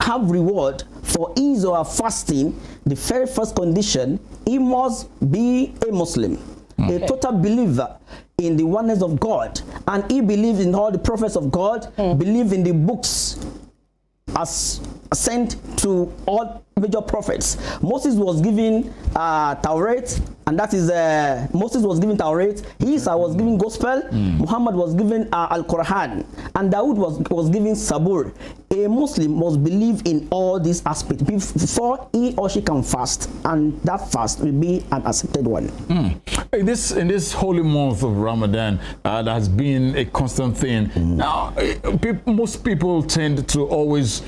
have reward for his or her fasting, the very first condition, he must be a Muslim, a total believer in the oneness of God, and he believes in all the prophets of God, believes in the books as sent to all major prophets. Moses was given Taurat, and that is Moses was given Taurat, Isa was given Gospel, Muhammad was given Al-Quran, and Dawood was given Sabur. A Muslim must believe in all these aspects before he or she can fast, and that fast will be an accepted one. In this holy month of Ramadan, that has been a constant thing. Now, most people tend to always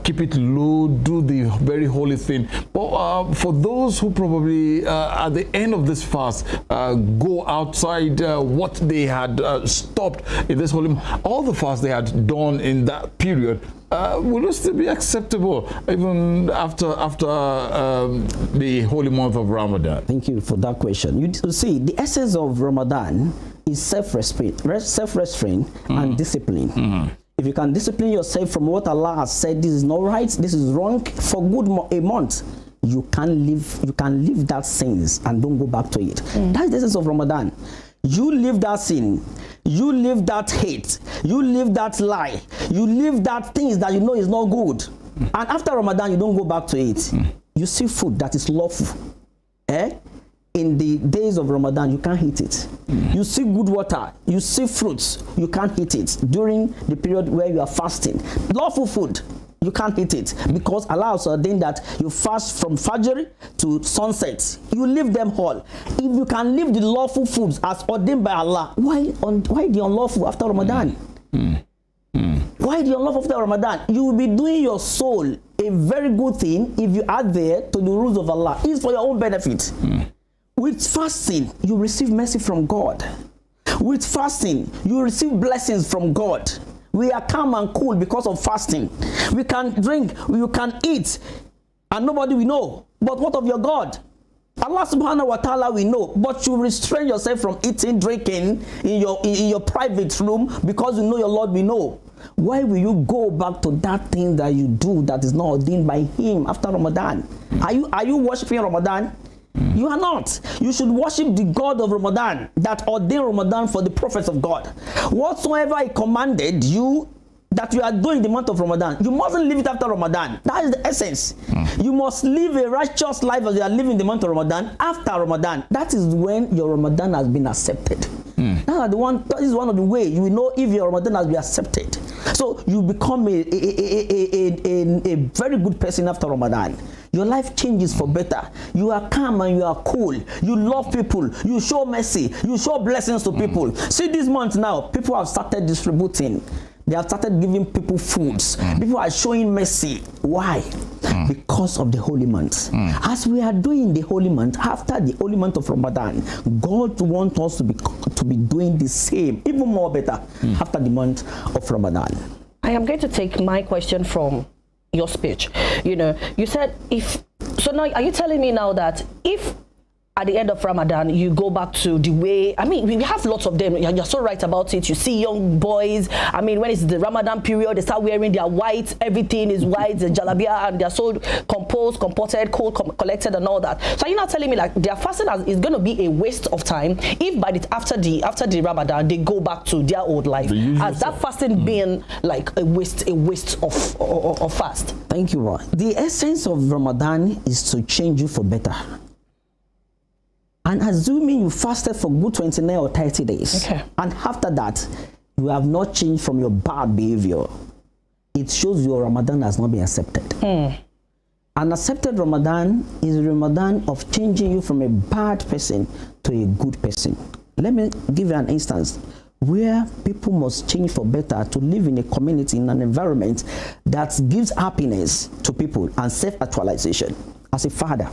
keep it low, do the very holy thing. But for those who probably at the end of this fast go outside what they had stopped in this holy month, all the fast they had done in that period, will it still be acceptable even after the holy month of Ramadan? Thank you for that question. You see, the essence of Ramadan is self-restraint and discipline. If you can discipline yourself from what Allah has said, this is not right, this is wrong, for a month, you can live that sins and don't go back to it. That's the essence of Ramadan. You live that sin, you live that hate, you live that lie, you live that things that you know is not good. And after Ramadan, you don't go back to it. You see food that is lawful. In the days of Ramadan, you can't eat it. You see good water, you see fruits, you can't eat it during the period where you are fasting. Lawful food, you can't eat it because Allah has ordained that you fast from Fajr to sunset. You leave them all. If you can leave the lawful foods as ordained by Allah, why the unlawful after Ramadan? Why the unlawful after Ramadan? You will be doing your soul a very good thing if you adhere to the rules of Allah. It's for your own benefit. With fasting, you receive mercy from God. With fasting, you receive blessings from God. We are calm and cool because of fasting. We can drink, we can eat, and nobody will know. But what of your God? Allah subhanahu wa ta'ala will know. But you restrain yourself from eating, drinking in your private room because you know your Lord will know. Why will you go back to that thing that you do that is not ordained by Him after Ramadan? Are you worshiping Ramadan? You are not. You should worship the God of Ramadan that ordained Ramadan for the prophets of God. Whatsoever He commanded you that you are doing the month of Ramadan, you mustn't leave it after Ramadan. That is the essence. You must live a righteous life as you are living the month of Ramadan after Ramadan. That is when your Ramadan has been accepted. That is one of the ways you will know if your Ramadan has been accepted. So you become a very good person after Ramadan. Your life changes for better. You are calm and you are cool. You love people. You show mercy. You show blessings to people. See, this month now, people have started distributing. They have started giving people foods. People are showing mercy. Why? Because of the holy month. As we are doing the holy month, after the holy month of Ramadan, God wants us to be doing the same, even more better, after the month of Ramadan. I am going to take my question from your speech. You said so now are you telling me now that if at the end of Ramadan you go back to the way, we have lots of them, you're so right about it. You see young boys, when it's the Ramadan period, they start wearing their white, everything is white, the jalabia, and they're so comported, cool, collected and all that. So are you not telling me like their fasting is going to be a waste of time if after the Ramadan they go back to their old life? Has that fasting been like a waste of fast? Thank you. The essence of Ramadan is to change you for better. And assuming you fasted for good 29 or 30 days, and after that, you have not changed from your bad behavior, it shows your Ramadan has not been accepted. An accepted Ramadan is a Ramadan of changing you from a bad person to a good person. Let me give you an instance where people must change for better to live in a community, in an environment that gives happiness to people and self-actualization. As a father,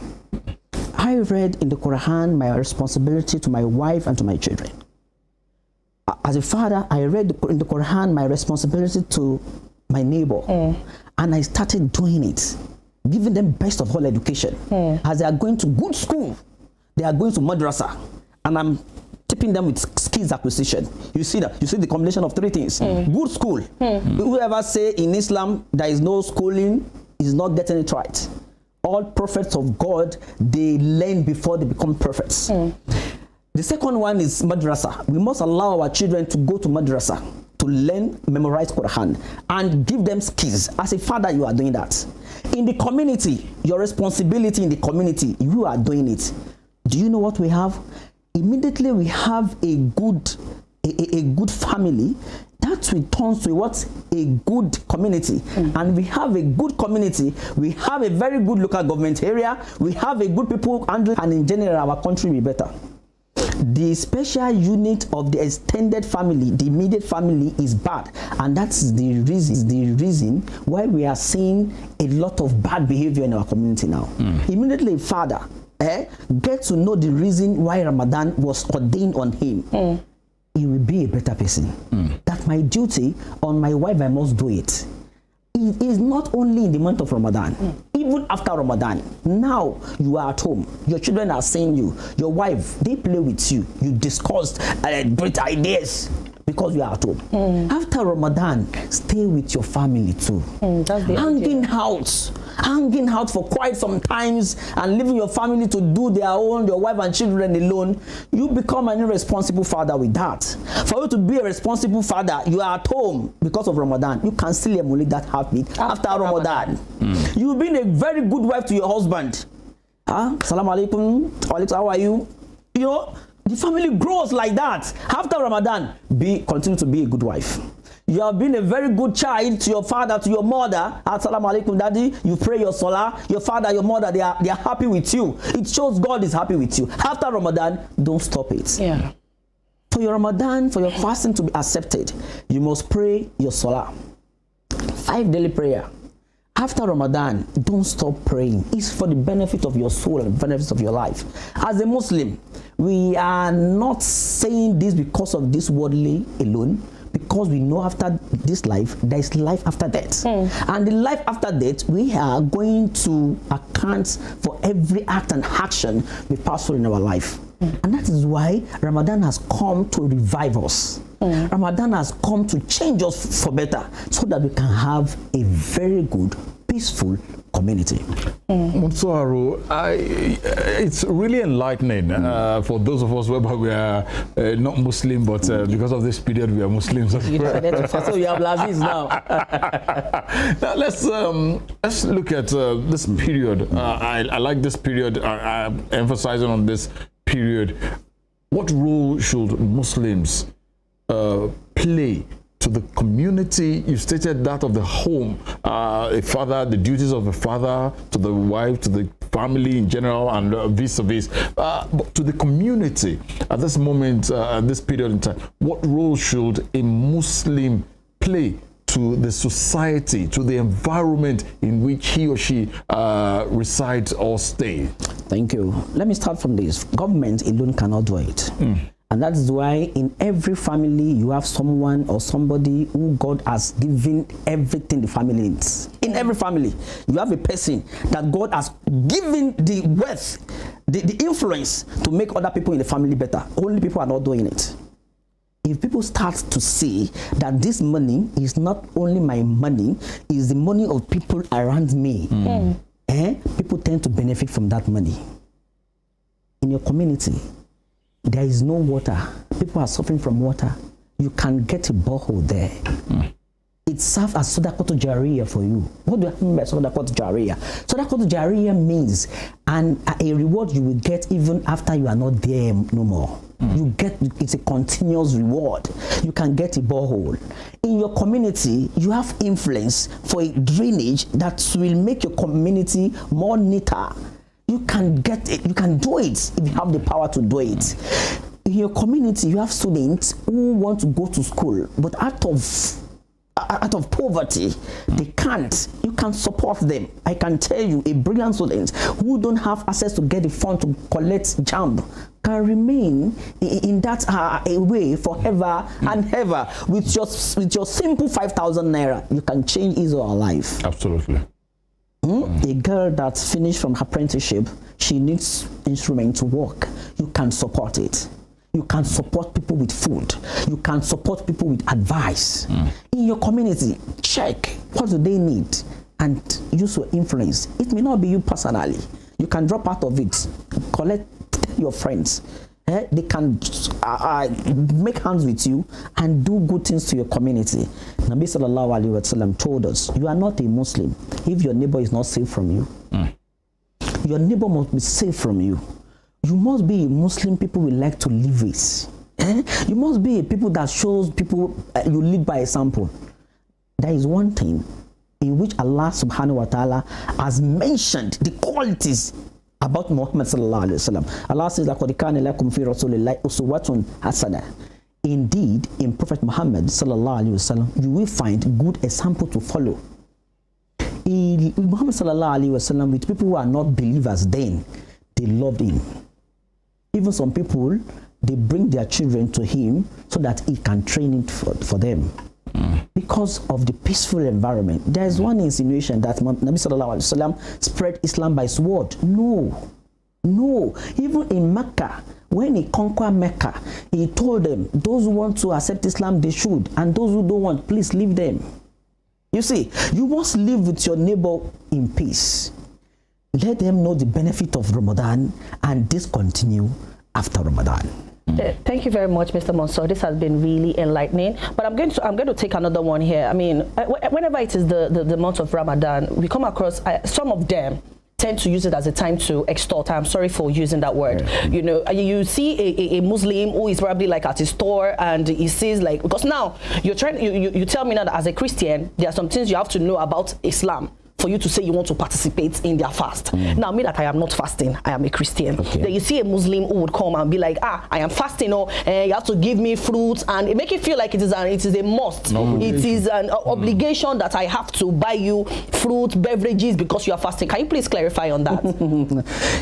I read in the Quran my responsibility to my wife and to my children. As a father, I read in the Quran my responsibility to my neighbor. And I started doing it, giving them best of all education. As they are going to good school, they are going to madrasa. And I'm tipping them with skills acquisition. You see that? You see the combination of three things. Good school. Whoever say in Islam there is no schooling is not getting it right. All prophets of God, they learn before they become prophets. The second one is madrasa. We must allow our children to go to madrasa, to learn, memorize Quran, and give them skills. As a father, you are doing that. In the community, your responsibility in the community, you are doing it. Do you know what we have? Immediately we have a good family. That returns to what? A good community. And we have a good community. We have a very good local government area. We have a good people, and in general, our country will be better. The special unit of the extended family, the immediate family, is bad, and that's the reason why we are seeing a lot of bad behavior in our community now. Immediately, father, get to know the reason why Ramadan was ordained on him. He will be a better person. That's my duty on my wife. I must do it. It is not only in the month of Ramadan, even after Ramadan. Now you are at home, your children are seeing you, your wife, they play with you, you discussed great ideas because you are at home. After Ramadan, stay with your family too. Hanging out for quite some times and leaving your family to do their own, your wife and children alone, you become an irresponsible father with that. For you to be a responsible father, you are at home because of Ramadan. You can still emulate that habit after Ramadan. You've been a very good wife to your husband. Assalamu alaikum, how are you? You know, the family grows like that. After Ramadan, continue to be a good wife. You have been a very good child to your father, to your mother. Assalamu alaikum, daddy. You pray your salah. Your father, your mother, they are happy with you. It shows God is happy with you. After Ramadan, don't stop it. Yeah. For your Ramadan, for your fasting to be accepted, you must pray your salah. 5 daily prayer. After Ramadan, don't stop praying. It's for the benefit of your soul and the benefits of your life. As a Muslim, we are not saying this because of this worldly alone, because we know after this life, there is life after death. And the life after death, we are going to account for every act and action we pass through in our life. And that is why Ramadan has come to revive us. Ramadan has come to change us for better, so that we can have a very good, peaceful community. Monsuaro, it's really enlightening for those of us whereby we are not Muslim, but because of this period we are Muslims. So you have Laziz now. Now let's look at this period. I like this period. I'm emphasizing on this period. What role should Muslims play to the community? You stated that of the home, a father, the duties of a father, to the wife, to the family in general, and vis-a-vis. But to the community at this moment, at this period in time, what role should a Muslim play to the society, to the environment in which he or she resides or stays? Thank you. Let me start from this. Government alone cannot do it. And that is why in every family you have someone or somebody who God has given everything the family needs. In every family, you have a person that God has given the wealth, the influence to make other people in the family better. Only people are not doing it. If people start to see that this money is not only my money, it's the money of people around me, people tend to benefit from that money. In your community, there is no water. People are suffering from water. You can get a borehole there. It serves as Sadaqatul Jariyah for you. What do I mean by Sadaqatul Jariyah? Sadaqatul Jariyah means a reward you will get even after you are not there no more. It's a continuous reward. You can get a borehole. In your community, you have influence for a drainage that will make your community more neater. You can get it, you can do it if you have the power to do it. In your community, you have students who want to go to school, but out of poverty, they can't. You can support them. I can tell you, a brilliant student who don't have access to get the fund to collect JAMB can remain in that way forever and ever. With your simple 5,000 naira, you can change his or her life. Absolutely. A girl that's finished from her apprenticeship, she needs instrument to work. You can support it. You can support people with food. You can support people with advice. In your community, check what do they need and use your influence. It may not be you personally. You can drop out of it. Collect your friends. They can make hands with you and do good things to your community. Nabi sallallahu alaihi wasallam told us, you are not a Muslim if your neighbor is not safe from you. Your neighbor must be safe from you. You must be a Muslim people will like to live with. You must be a people that shows people you lead by example. There is one thing in which Allah subhanahu wa ta'ala has mentioned the qualities about Muhammad sallallahu alaihi wasallam. Allah says, "Laqad kana lakum fi rasulillahi uswatun hasana." Indeed, in Prophet Muhammad sallallahu alaihi wasallam, you will find good example to follow. In Muhammad sallallahu alaihi wasallam, with people who are not believers, then they loved him. Even some people, they bring their children to him so that he can train it for them. Because of the peaceful environment. There is one insinuation that Nabi sallallahu alaihi wasallam spread Islam by sword. No. Even in Mecca, when he conquered Mecca, he told them, those who want to accept Islam, they should, and those who don't want, please leave them. You see, you must live with your neighbor in peace. Let them know the benefit of Ramadan and discontinue after Ramadan. Thank you very much, Mr. Mansour. This has been really enlightening. But I'm going to take another one here. I mean, whenever it is the month of Ramadan, we come across some of them tend to use it as a time to extort. I'm sorry for using that word. Yeah. You know, you see a Muslim who is probably like at his store and he sees like, because now you're trying, you tell me now that as a Christian, there are some things you have to know about Islam for you to say you want to participate in their fast. Now, me that I am not fasting, I am a Christian. Then you see a Muslim who would come and be like, I am fasting, or you have to give me fruits, and it make it feel like it is a must. It is an obligation that I have to buy you fruit, beverages because you are fasting. Can you please clarify on that?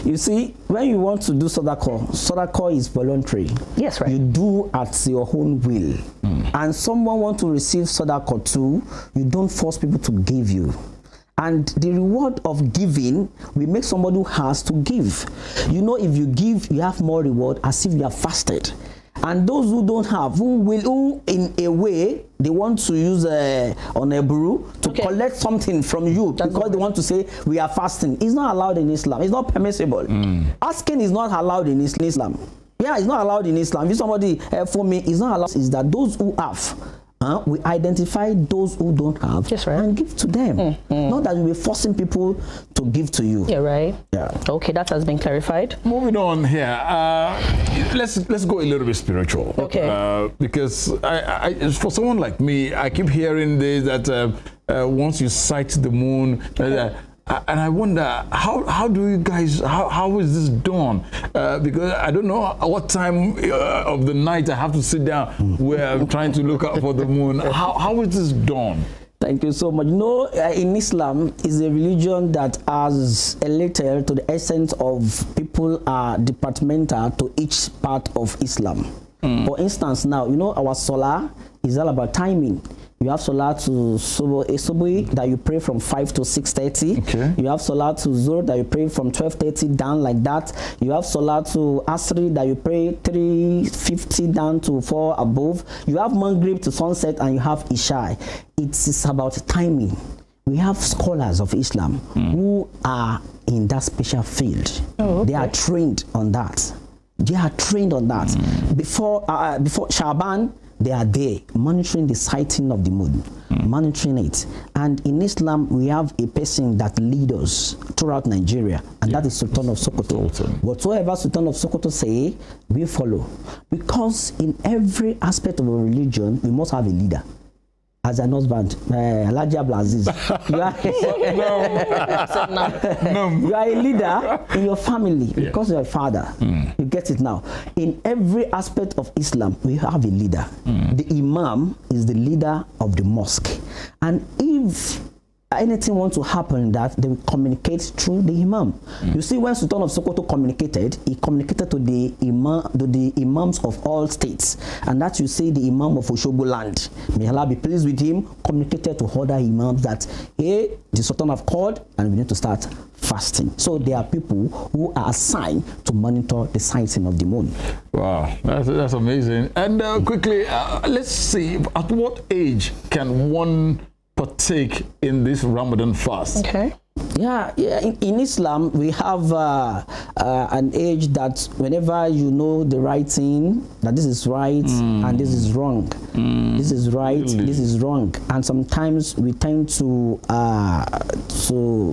You see, when you want to do sadaqah is voluntary. Yes, right. You do at your own will. And someone want to receive sadaqah too, you don't force people to give you. And the reward of giving will make somebody who has to give. You know, if you give, you have more reward as if you have fasted. And those who don't have, who in a way, they want to use on a brew to collect something from you because they want to say, we are fasting. It's not allowed in Islam. It's not permissible. Asking is not allowed in Islam. Yeah, it's not allowed in Islam. If somebody, for me, it's not allowed. Is that those who have, we identify those who don't have and give to them. Not that we will forcing people to give to you. Yeah, right. Yeah. Okay, that has been clarified. Moving on here, let's go a little bit spiritual. Okay. Because I for someone like me, I keep hearing this that once you sight the moon. And I wonder, how do you guys, how is this done? Because I don't know what time of the night I have to sit down where I'm trying to look out for the moon. How is this done? Thank you so much. No, in Islam is a religion that has a letter to the essence of people are departmental to each part of Islam. For instance, now, you know, our Salah is all about timing. You have Salah to Subuhi that you pray from 5 to 6:30. You have Salah to Zuhr that you pray from 12:30 down like that. You have Salah to Asri that you pray 3:50 down to 4 above. You have Maghrib to sunset, and you have Isha. It's about timing. We have scholars of Islam who are in that special field. They are trained on that. Before Shaban, they are there monitoring the sighting of the moon, monitoring it. And in Islam, we have a person that leads us throughout Nigeria, and that is Sultan of Sokoto. Whatsoever Sultan of Sokoto say, we follow. Because in every aspect of a religion, we must have a leader. As an husband, Alhaji Abdulaziz, you are a leader in your family because you're a father. You get it now. In every aspect of Islam, we have a leader. The Imam is the leader of the mosque. And if anything wants to happen, that they will communicate through the Imam. You see, when Sultan of Sokoto communicated, he communicated to the Imams of all states. And that you see the Imam of Oshobo land, may Allah be pleased with him, communicated to other Imams that, hey, the Sultan have called and we need to start fasting. So there are people who are assigned to monitor the sighting of the moon. Wow, that's amazing. And quickly, let's see, at what age can one partake in this Ramadan fast? Yeah. In Islam, we have an age that whenever you know the right thing, that this is right and this is wrong, this is right, this is wrong, and sometimes we tend to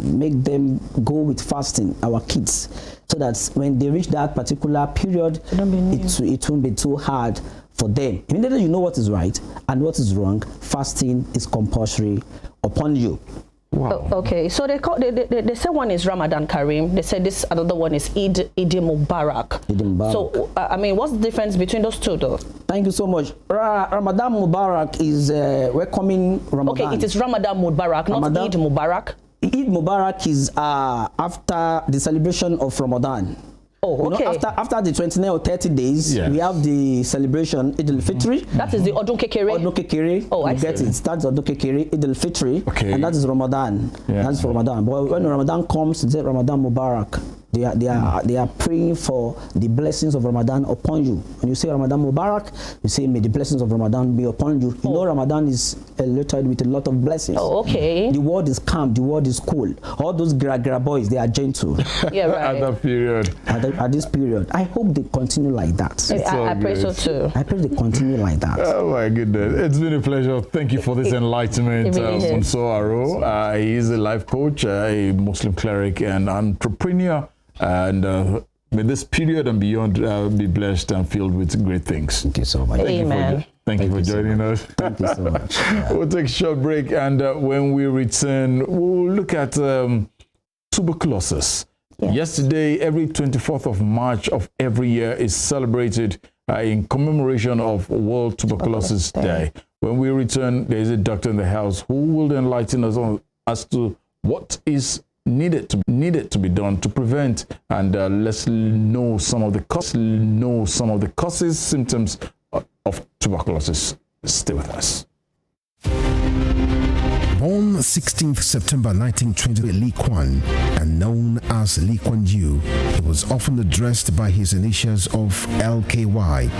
make them go with fasting, our kids, so that when they reach that particular period, it won't be too hard for them. Immediately you know what is right and what is wrong, fasting is compulsory upon you. Wow. Okay, so they say one is Ramadan Kareem. They say this another one is Eid Mubarak. Eid Mubarak. So I mean, what's the difference between those two, though? Thank you so much. Ramadan Mubarak is welcoming Ramadan. Okay, it is Ramadan Mubarak, not Eid Mubarak. Eid Mubarak is after the celebration of Ramadan. Oh, okay. After the 29 or 30 days, we have the celebration Eid al-Fitr. That is the Odun Kekere. Odun Kekere. Oh, I get it. That's Odun Kekere, Eid al-Fitr, and that is Ramadan. Yeah. That's for Ramadan. But when Ramadan comes, it's Ramadan Mubarak. They are praying for the blessings of Ramadan upon you. When you say Ramadan Mubarak, you say may the blessings of Ramadan be upon you. You know Ramadan is elated with a lot of blessings. Oh, okay. The world is calm. The world is cool. All those gra boys, they are gentle. Yeah, right. At that period. At this period, I hope they continue like that. I pray so too. I pray they continue like that. Oh my goodness, it's been a pleasure. Thank you for this enlightenment, Monsor Aro. He is a life coach, a Muslim cleric, and entrepreneur. And may this period and beyond be blessed and filled with great things. Thank you so much. Amen. Thank you for joining us. Thank you so much. We'll take a short break, and when we return, we'll look at tuberculosis. Yes. Yesterday, every 24th of March of every year is celebrated in commemoration of World Tuberculosis Day. When we return, there is a doctor in the house who will enlighten us on as to what is needed to be done to prevent, and let's know some of the causes, symptoms of tuberculosis. Stay with us. Born 16th September 1920, Lee Kuan, and known as Lee Kuan Yew, he was often addressed by his initials of LKY.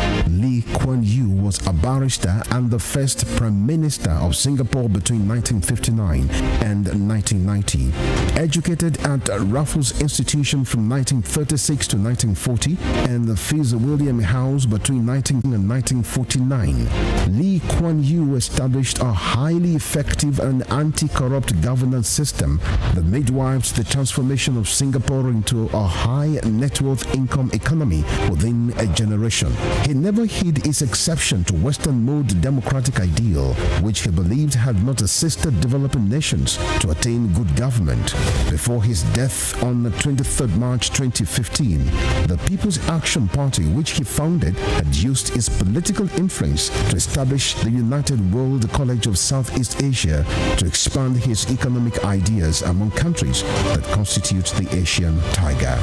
Lee Kuan Yew was a barrister and the first Prime Minister of Singapore between 1959 and 1990. Educated at Raffles Institution from 1936 to 1940 and the Fitzwilliam House between 19 and 1949, Lee Kuan Yew established a highly effective and anti-corrupt governance system that midwives the transformation of Singapore into a high net worth income economy within a generation. He never hid his exception to Western mode democratic ideal, which he believed had not assisted developing nations to attain good government. Before his death on 23rd March 2015, the People's Action Party, which he founded, had used its political influence to establish the United World College of Southeast Asia to expand his economic ideas among countries that constitute the Asian Tiger.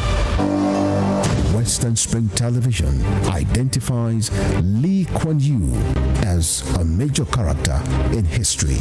Western Spring Television identifies Lee Kuan Yew as a major character in history.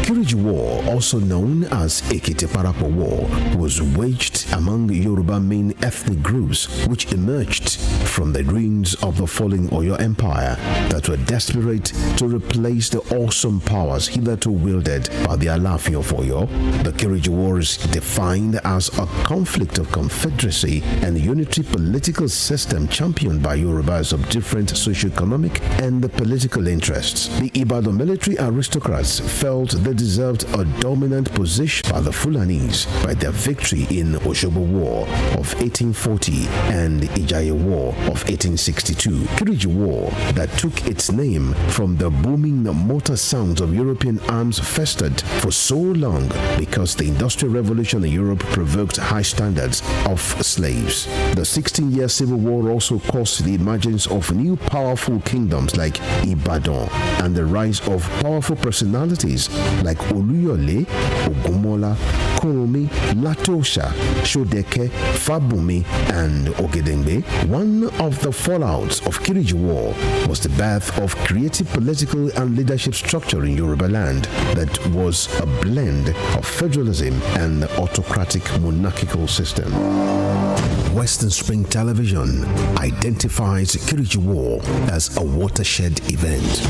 Kiriji War, also known as Ekiti Parappa War, was waged among Yoruba main ethnic groups which emerged from the ruins of the falling Oyo Empire that were desperate to replace the awesome powers hitherto wielded by the Alaafin of Oyo. The Kiriji War is defined as a conflict of confederacy and unitary political system championed by Yorubas of different socio-economic and political interests. The Ibadan military aristocrats felt they deserved a dominant position by the Fulanis by their victory in Oshobo War of 1840 and Ijaye War of 1862. Kiriji War, that took its name from the booming motor sounds of European arms, festered for so long because the Industrial Revolution in Europe provoked high standards of slaves. The 16-year Civil War also caused the emergence of new powerful kingdoms like Ibadan and the rise of powerful personalities like Oluyole, Ogumola, Kuromi, Latosha, Shodeke, Fabumi, and Ogedengbe. One of the fallouts of Kiriji War was the birth of creative political and leadership structure in Yoruba land that was a blend of federalism and autocratic monarchical system. Western Spring Television identifies Kiriji War as a watershed event.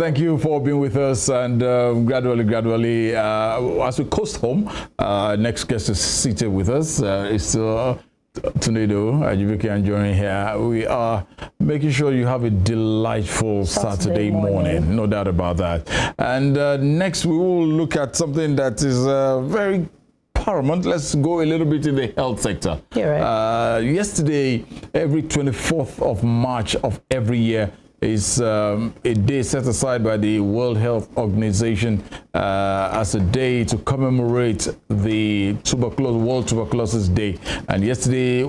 thank you for being with us, and gradually, as we coast home, next guest is seated with us. It's Tornado Ajibike Anjorin here. We are making sure you have a delightful Saturday morning, no doubt about that. And next we will look at something that is very paramount. Let's go a little bit in the health sector. Yeah, right. Yesterday, every 24th of March of every year is a day set aside by the World Health Organization as a day to commemorate the World Tuberculosis Day. And yesterday,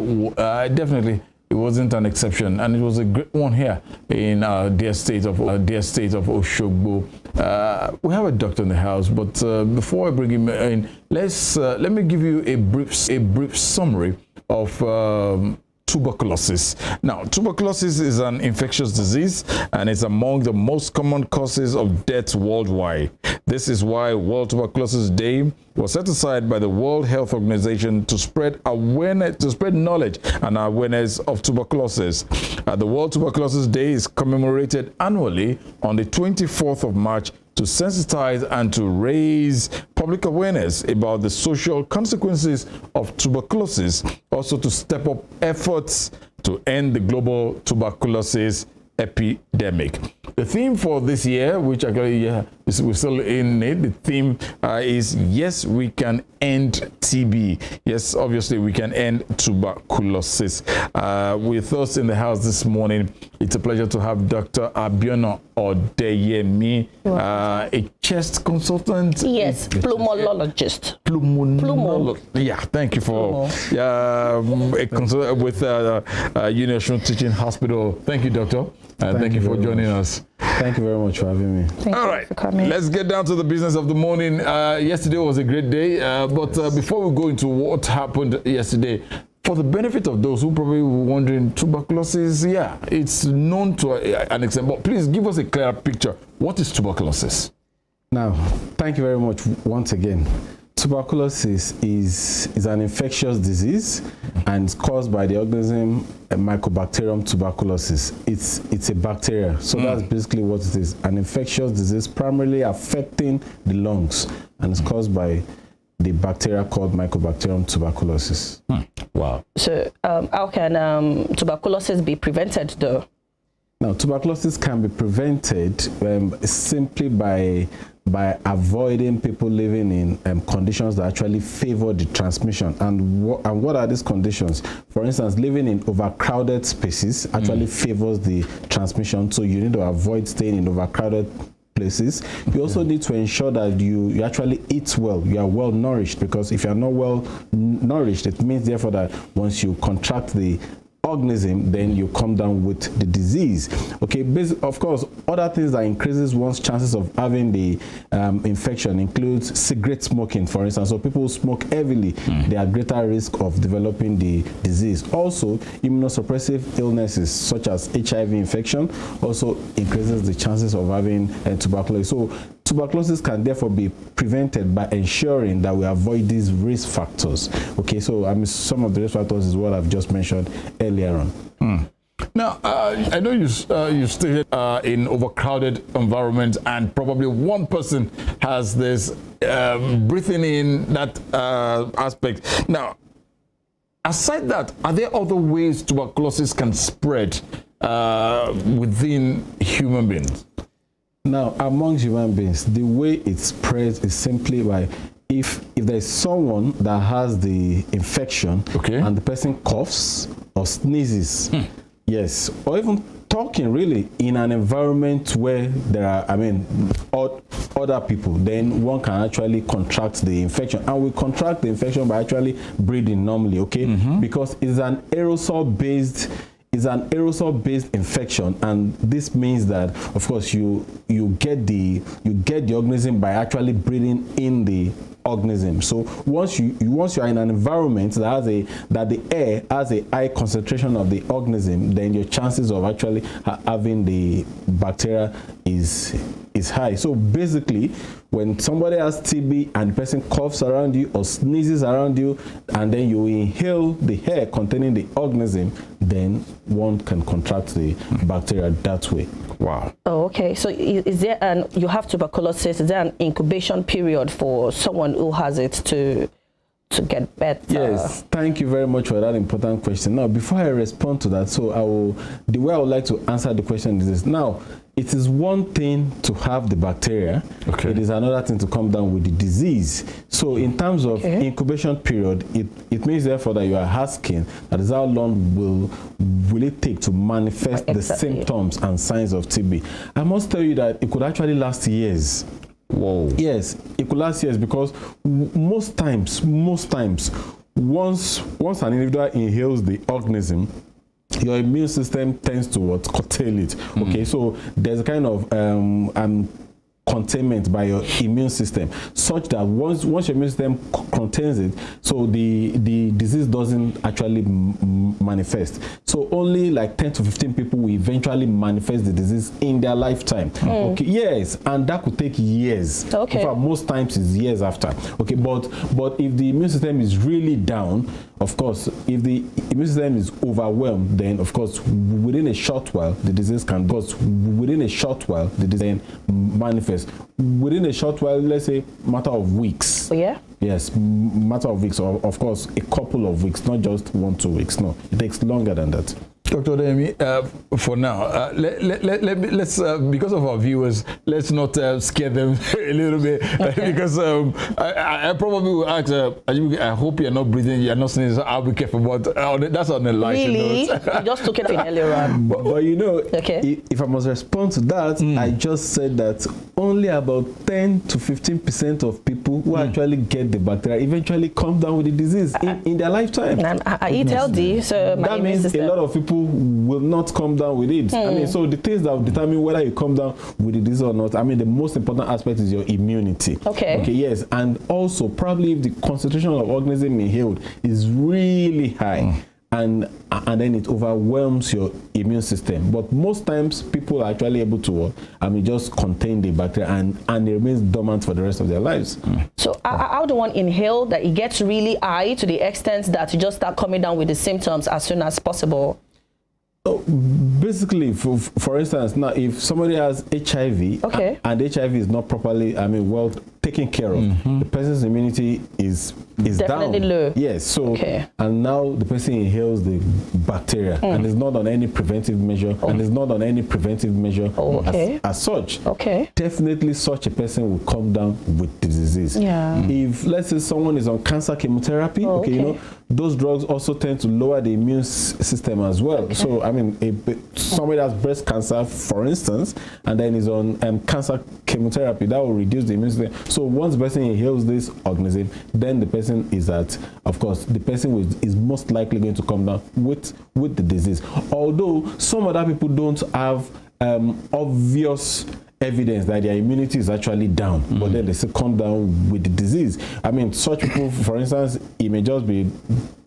definitely, it wasn't an exception, and it was a great one here in our dear state of Oshogbo. We have a doctor in the house, but before I bring him in, let me give you a brief summary of tuberculosis. Now, tuberculosis is an infectious disease, and it's among the most common causes of death worldwide. This is why World Tuberculosis Day was set aside by the World Health Organization to spread awareness, to spread knowledge and awareness of tuberculosis. The World Tuberculosis Day is commemorated annually on the 24th of March to sensitize and to raise public awareness about the social consequences of tuberculosis, also to step up efforts to end the global tuberculosis epidemic. The theme for this year, which actually we're still in it, the theme is Yes, We Can End TB. Yes, obviously we can end tuberculosis. With us in the house this morning, it's a pleasure to have Dr. Abiona Odeyemi, a chest consultant. Yes, pulmonologist. Yeah, thank you for a consultant with Union Teaching Hospital. Thank you, Doctor. Thank you for joining us. Thank you very much for having me. All right, for coming. Let's get down to the business of the morning. Yesterday was a great day, but before we go into what happened yesterday, for the benefit of those who probably were wondering, tuberculosis, it's known to an extent, but please give us a clearer picture. What is tuberculosis? Now, thank you very much once again. Tuberculosis is an infectious disease and it's caused by the organism Mycobacterium tuberculosis. It's a bacteria, so that's basically what it is. An infectious disease primarily affecting the lungs, and it's caused by the bacteria called Mycobacterium tuberculosis. Wow. So how can tuberculosis be prevented though? Now, tuberculosis can be prevented simply by avoiding people living in conditions that actually favor the transmission. And what are these conditions? For instance, living in overcrowded spaces actually favors the transmission, so you need to avoid staying in overcrowded places. You also need to ensure that you actually eat well, you are well nourished, because if you are not well nourished, it means therefore that once you contract the organism, then you come down with the disease. Okay, of course, other things that increases one's chances of having the infection includes cigarette smoking, for instance. So people who smoke heavily, they are greater risk of developing the disease. Also, immunosuppressive illnesses such as HIV infection also increases the chances of having tuberculosis. So tuberculosis can therefore be prevented by ensuring that we avoid these risk factors. Okay, so some of the risk factors is what I've just mentioned earlier on. Now, I know you stay in overcrowded environments, and probably one person has this breathing in that aspect. Now, aside that, are there other ways tuberculosis can spread within human beings? Now, among human beings, the way it spreads is simply by if there's someone that has the infection and the person coughs or sneezes, yes, or even talking really in an environment where there are, other people, then one can actually contract the infection. And we contract the infection by actually breathing normally, because it's an aerosol-based infection, and this means that, of course, you get the organism by actually breathing in the organism. So once you are in an environment that the air has a high concentration of the organism, then your chances of actually having the bacteria is is high. So basically, when somebody has TB and the person coughs around you or sneezes around you, and then you inhale the air containing the organism, then one can contract the bacteria that way. Wow. Oh, okay. So is there you have tuberculosis, is there an incubation period for someone who has it to get better? Yes, thank you very much for that important question. Now, before I respond to that, the way I would like to answer the question is this. Now, it is one thing to have the bacteria. Okay. It is another thing to come down with the disease. So in terms of incubation period, it means therefore that you are asking that is how long will it take to manifest the symptoms and signs of TB. I must tell you that it could actually last years. Whoa. Yes, it could last years because most times, once an individual inhales the organism, your immune system tends to curtail it. Okay, so there's a kind of containment by your immune system, such that once your immune system contains it, so the disease doesn't actually manifest. So only like 10 to 15 people will eventually manifest the disease in their lifetime. Okay, yes, and that could take years. Okay. In fact, most times it's years after. Okay, but if the immune system is really down, of course, if the immune system is overwhelmed, then of course within a short while the disease can manifest. Within a short while, let's say matter of weeks. Oh, yeah? Yes, matter of weeks, or of course a couple of weeks, not just 1 2 weeks. No, it takes longer than that. Dr. Odeyemi, for now, let's because of our viewers, let's not scare them a little bit, because I probably will ask, I hope you're not breathing, you're not sneezing, I'll be careful, but that's on the lighter really? note. You just took it in earlier on. But you know, if I must respond to that, I just said that only about 10 to 15% of people who actually get the bacteria eventually come down with the disease in their lifetime. And I eat healthy, so that means a lot of people will not come down with it. I mean, so the things that will determine whether you come down with the disease or not, I mean, the most important aspect is your immunity. Okay, yes, and also probably if the concentration of organism inhaled is really high, and then it overwhelms your immune system. But most times people are actually able to just contain the bacteria and it remains dormant for the rest of their lives. So how do one inhale that it gets really high to the extent that you just start coming down with the symptoms as soon as possible? Basically, for instance, now if somebody has HIV and HIV is not properly, well taken care of, the person's immunity is definitely down. Low. Yes. So and now the person inhales the bacteria and is not on any preventive measure as such. Definitely such a person will come down with the disease. If let's say someone is on cancer chemotherapy, you know, those drugs also tend to lower the immune system as well. So I mean, if somebody has breast cancer, for instance, and then is on cancer chemotherapy, that will reduce the immune system. So once the person inhales this organism, then the person is is most likely going to come down with the disease. Although some other people don't have obvious evidence that their immunity is actually down, but then they still come down with the disease. I mean, such people, for instance, it may just be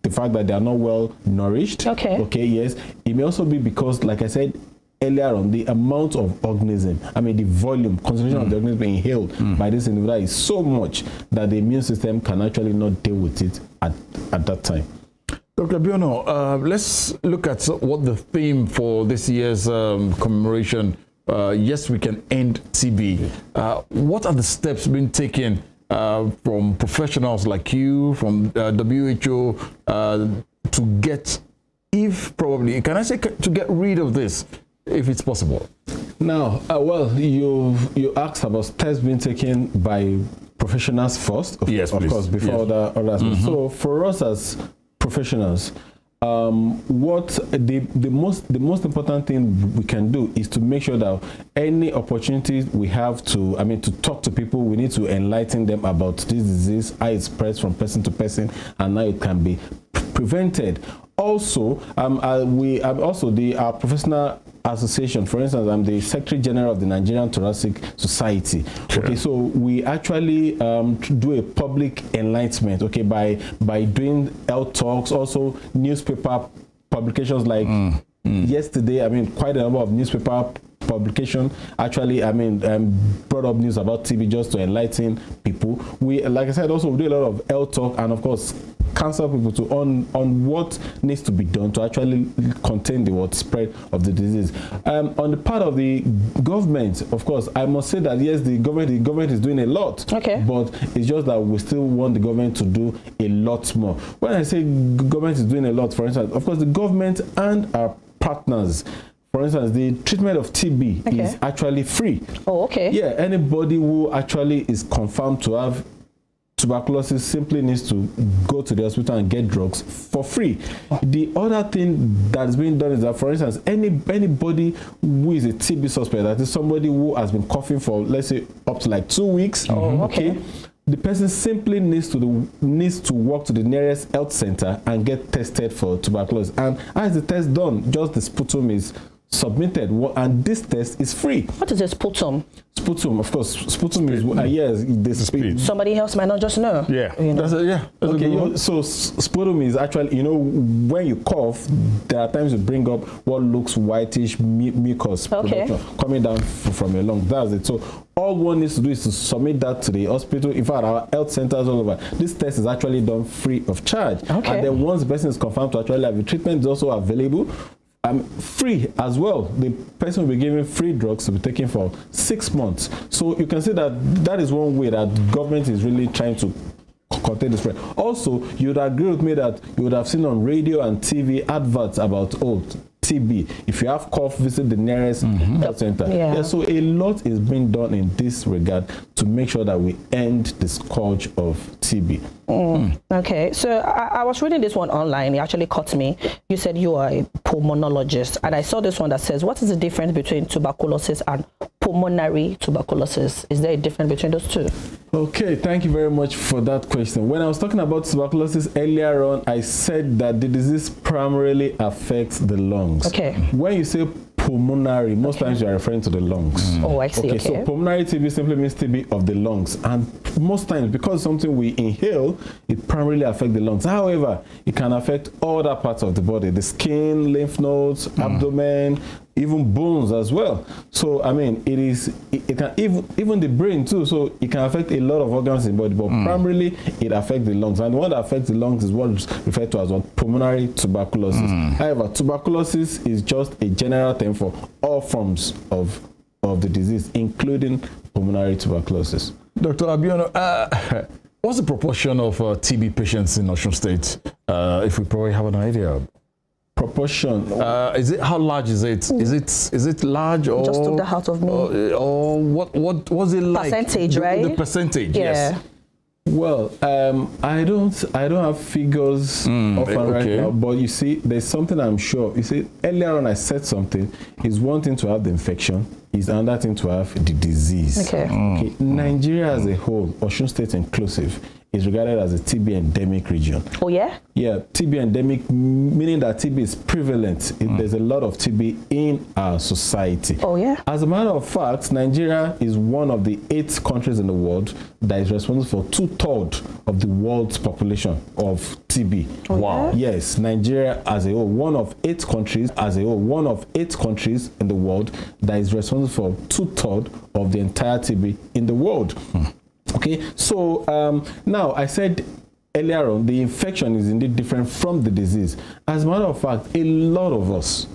the fact that they are not well nourished. Yes. It may also be because, like I said earlier on, the amount of organism, the volume, concentration of the organism being inhaled by this individual is so much that the immune system can actually not deal with it at that time. Dr. Biono, let's look at what the theme for this year's commemoration, Yes, We Can End TB. What are the steps being taken from professionals like you, from WHO, to get, can I say to get rid of this, if it's possible? Now, you asked about steps being taken by professionals first, of course, before other aspects. So for us as professionals, what the most important thing we can do is to make sure that any opportunities we have to talk to people, we need to enlighten them about this disease, how it spreads from person to person, and how it can be prevented. Also, our professional association, for instance, I'm the Secretary General of the Nigerian Thoracic Society. Okay, so we actually do a public enlightenment, by doing health talks, also newspaper publications like yesterday, quite a number of newspaper publication actually, brought up news about TB just to enlighten people. We, like I said, also do a lot of health talk and of course counsel people on what needs to be done to actually contain the spread of the disease. On the part of the government, of course, I must say that yes, the government is doing a lot. Okay. But it's just that we still want the government to do a lot more. When I say government is doing a lot, for instance, of course, the government and our partners. For instance, the treatment of TB is actually free. Oh, okay. Yeah, anybody who actually is confirmed to have tuberculosis simply needs to go to the hospital and get drugs for free. The other thing that's being done is that, for instance, anybody who is a TB suspect, that is somebody who has been coughing for, let's say, up to like 2 weeks, okay, the person simply needs to walk to the nearest health center and get tested for tuberculosis. And as the test done, just the sputum is submitted, and this test is free. What is a sputum? Sputum, of course. Sputum is yes, the speed. Somebody else might not just know. Yeah, you know? Okay, so sputum is actually, when you cough, there are times you bring up what looks whitish mucus production coming down from your lung. That's it. So all one needs to do is to submit that to the hospital. In fact, our health centers all over, this test is actually done free of charge. Okay. And then once the person is confirmed to actually have the treatment, is also available. Free as well. The person will be given free drugs to be taken for 6 months. So you can see that is one way that government is really trying to contain the spread. Also, you would agree with me that you would have seen on radio and TV adverts about TB. If you have cough, visit the nearest health center. Yeah, so a lot is being done in this regard to make sure that we end the scourge of TB. Okay, so I was reading this one online. It actually caught me. You said you are a pulmonologist, and I saw this one that says, what is the difference between tuberculosis and pulmonary tuberculosis? Is there a difference between those two? Okay, thank you very much for that question. When I was talking about tuberculosis earlier on, I said that the disease primarily affects the lungs. Okay. When you say pulmonary, most times you are referring to the lungs. Oh, I see. Okay, so pulmonary TB simply means TB of the lungs, and most times, because something we inhale, it primarily affects the lungs. However, it can affect other parts of the body, the skin, lymph nodes, abdomen, even bones as well. So it can even the brain too. So it can affect a lot of organs in the body, but primarily it affects the lungs. And the one that affects the lungs is what is referred to as pulmonary tuberculosis. However, tuberculosis is just a general term for all forms of the disease, including pulmonary tuberculosis. Dr. Abiono, what's the proportion of TB patients in Osun State? If we probably have an idea. Proportion. Is it, how large is it? Is it large, or just took the heart of me? Or what was it like? Percentage, right? The percentage, yes. Well, I don't have figures often right now, but you see, there's something I'm sure. You see, earlier on I said something. Is one thing to have the infection, is another thing to have the disease. Okay. Nigeria as a whole, Osun State inclusive, is regarded as a TB endemic region. Oh yeah? Yeah, TB endemic, meaning that TB is prevalent. There's a lot of TB in our society. Oh yeah? As a matter of fact, Nigeria is one of the 8 countries in the world that is responsible for 2/3 of the world's population of TB. Oh, wow. Yeah? Yes, Nigeria as a whole, one of 8 countries in the world that is responsible for 2/3 of the entire TB in the world. Okay, so now I said earlier on, the infection is indeed different from the disease. As a matter of fact, a lot of us,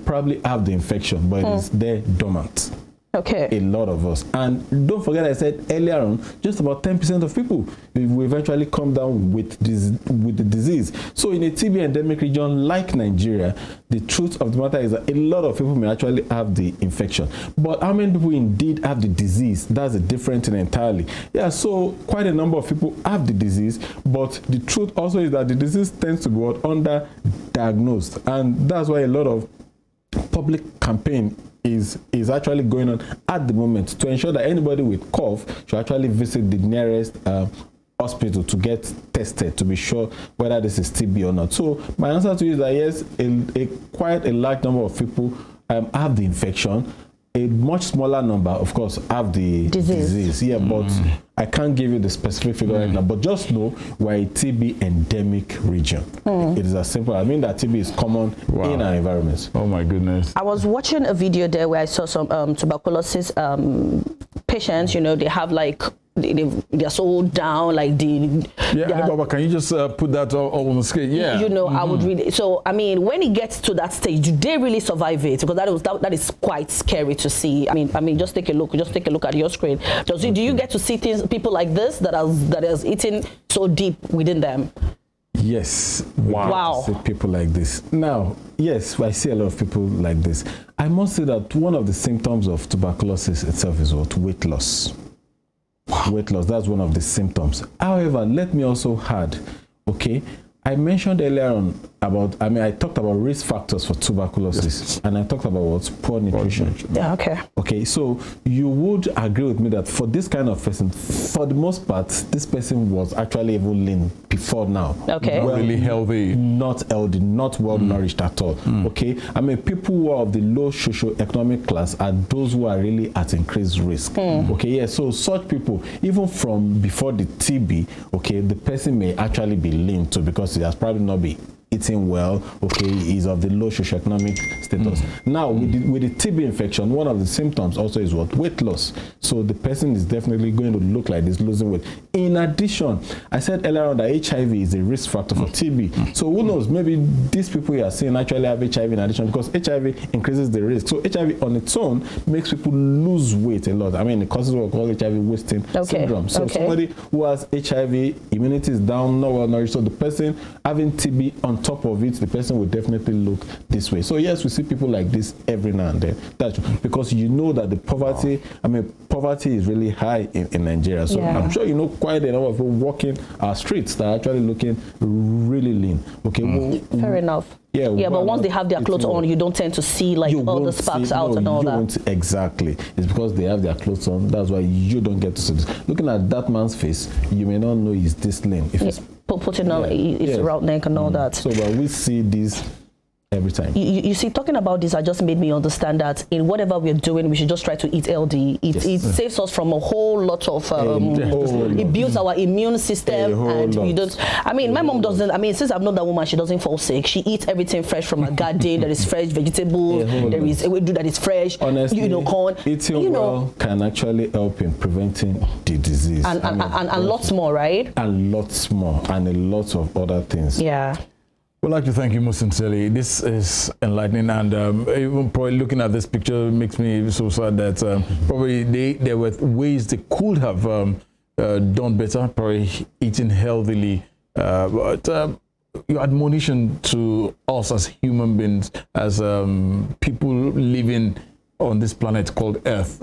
probably have the infection, but it is there dormant. Okay. A lot of us. And don't forget, I said earlier on, just about 10% of people will eventually come down with the disease. So in a TB endemic region like Nigeria, the truth of the matter is that a lot of people may actually have the infection. But how many people indeed have the disease? That's a different thing entirely. Yeah, so quite a number of people have the disease, but the truth also is that the disease tends to be underdiagnosed. And that's why a lot of public campaign is actually going on at the moment to ensure that anybody with cough should actually visit the nearest hospital to get tested to be sure whether this is TB or not. So my answer to you is that yes, quite a large number of people have the infection. a much smaller number, of course, have the disease. Yeah, but I can't give you the specific figure right now. But just know we're a TB endemic region. It is as simple. I mean that TB is common in our environments. Oh my goodness. I was watching a video there where I saw some tuberculosis patients. You know, they have like they're so down, like Baba, can you just put that all on the screen? Yeah, you know, I would really. So I mean, when it gets to that stage, do they really survive it? Because that is quite scary to see. I mean, just take a look. Just take a look at your screen. Do you get to see people like this that is eating so deep within them? Yes. Wow. See people like this. Now, yes, I see a lot of people like this. I must say that one of the symptoms of tuberculosis itself is what? Weight loss. Weight loss, that's one of the symptoms. However, let me also add, okay, I mentioned earlier on about, I talked about risk factors for tuberculosis, and I talked about what? Poor nutrition. Yeah, okay. Okay, so you would agree with me that for this kind of person, for the most part, this person was actually even lean before now. Okay. Not really healthy. Not healthy, not well nourished at all. Okay, people who are of the low socio-economic class are those who are really at increased risk. Okay, yeah, so such people, even from before the TB, okay, the person may actually be lean too, because he has probably not been eating well, okay, is of the low socioeconomic status. Now, with the TB infection, one of the symptoms also is what? Weight loss. So the person is definitely going to look like this, losing weight. In addition, I said earlier on that HIV is a risk factor for TB. So who knows, maybe these people you are seeing actually have HIV in addition, because HIV increases the risk. So HIV on its own makes people lose weight a lot. I mean, it causes what we call HIV wasting syndrome. So somebody who has HIV, immunity is down, not well nourished, so the person having TB on top of it, the person will definitely look this way. So yes, we see people like this every now and then. That's because you know that the poverty, poverty is really high in Nigeria. So I'm sure you know quite a number of people walking our streets that are actually looking really lean. Okay, fair enough. Yeah, but once they have their clothes on, you don't tend to see like all the sparks out and all that. Exactly. It's because they have their clothes on. That's why you don't get to see this. Looking at that man's face, you may not know he's this lean. If it's putting on his round neck and all that. So, but we see this every time. You see, talking about this, I just made me understand that in whatever we're doing, we should just try to eat healthy. It saves us from a whole lot of, it builds our immune system, and we don't, my mom doesn't, since I've known that woman, she doesn't fall sick. She eats everything fresh from her garden. There is fresh vegetables, there is ewedu that is fresh. Honestly, corn. Eating well can actually help in preventing the disease. And lots more, right? And lots more, and a lot of other things. Yeah. We'd like to thank you most sincerely. This is enlightening, and even probably looking at this picture makes me so sad that probably there were ways they could have done better, probably eating healthily. But your admonition to us as human beings, as people living on this planet called Earth,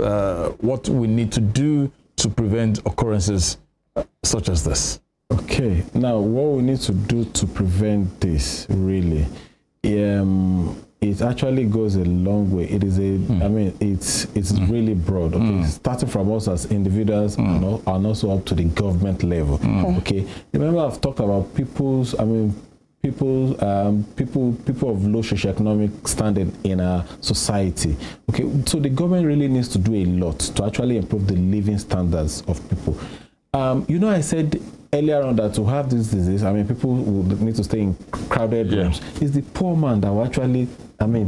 what we need to do to prevent occurrences such as this. Okay, now what we need to do to prevent this, really, it actually goes a long way. It is it's really broad. Okay, starting from us as individuals and also up to the government level. Okay, remember I've talked about people of low socioeconomic standing in our society. Okay, so the government really needs to do a lot to actually improve the living standards of people. I said earlier on that to have this disease, people would need to stay in crowded rooms. It's the poor man that will actually, be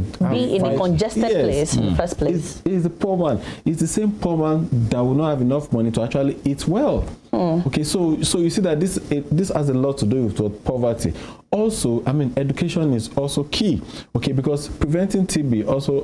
in a congested place in the first place. It's the poor man. It's the same poor man that will not have enough money to actually eat well. Okay, so you see that this has a lot to do with poverty. Also, education is also key. Okay, because preventing TB also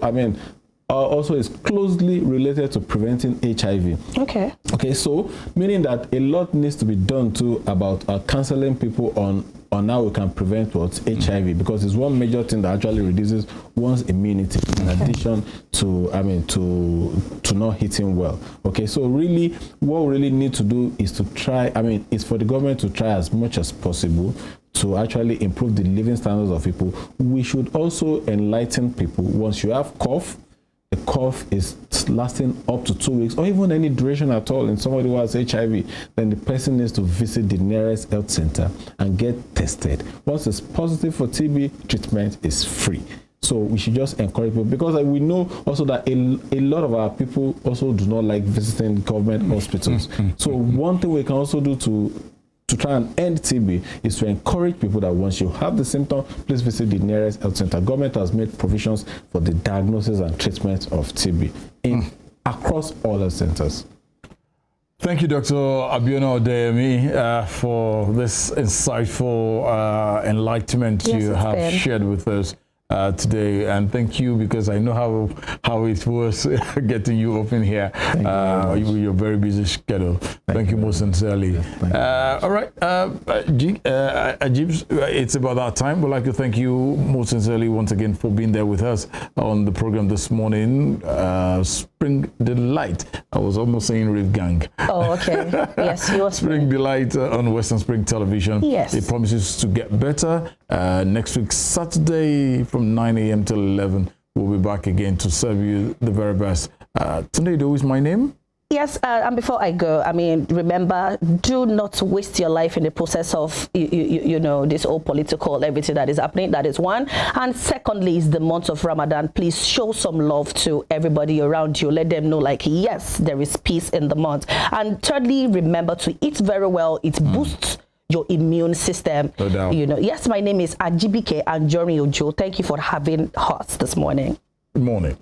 is closely related to preventing HIV. Okay, so meaning that a lot needs to be done too about counseling people on how we can prevent HIV, because it's one major thing that actually reduces one's immunity in addition to to not eating well. Okay, so really what we really need to do is to try, is for the government to try as much as possible to actually improve the living standards of people. We should also enlighten people. Once you have cough, the cough is lasting up to 2 weeks or even any duration at all in somebody who has HIV, then the person needs to visit the nearest health center and get tested. Once it's positive for TB, treatment is free. So we should just encourage people, because we know also that a lot of our people also do not like visiting government hospitals. So one thing we can also do to try and end TB is to encourage people that once you have the symptom, please visit the nearest health center. Government has made provisions for the diagnosis and treatment of TB across all health centers. Thank you, Dr. Abiona Odeyemi, for this insightful enlightenment you have shared with us today. And thank you, because I know how it was getting you open here with your very busy schedule. Thank you most sincerely. All right, Ajib, it's about that time. We'd like to thank you most sincerely once again for being there with us on the program this morning. Spring Delight. I was almost saying Rave Gang. Oh, okay. Yes, you are Spring Delight on Western Spring Television. Yes. It promises to get better. Next week, Saturday, from 9 a.m. till 11, we'll be back again to serve you the very best. Tunde Idowu is my name. Yes, and before I go, I mean, remember, do not waste your life in the process of, you know, this whole political, everything that is happening. That is one. And secondly, is the month of Ramadan. Please show some love to everybody around you. Let them know, like, yes, there is peace in the month. And thirdly, remember to eat very well. It boosts your immune system. No doubt. You know, yes, my name is Ajibike Anjorin Ojo. Thank you for having us this morning. Good morning.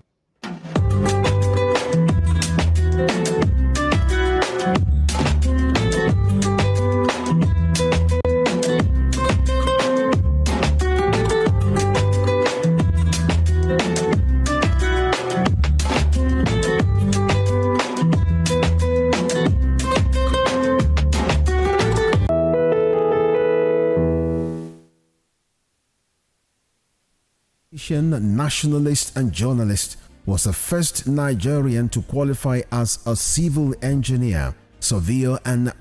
Nationalist and journalist, was the first Nigerian to qualify as a civil engineer, surveyor and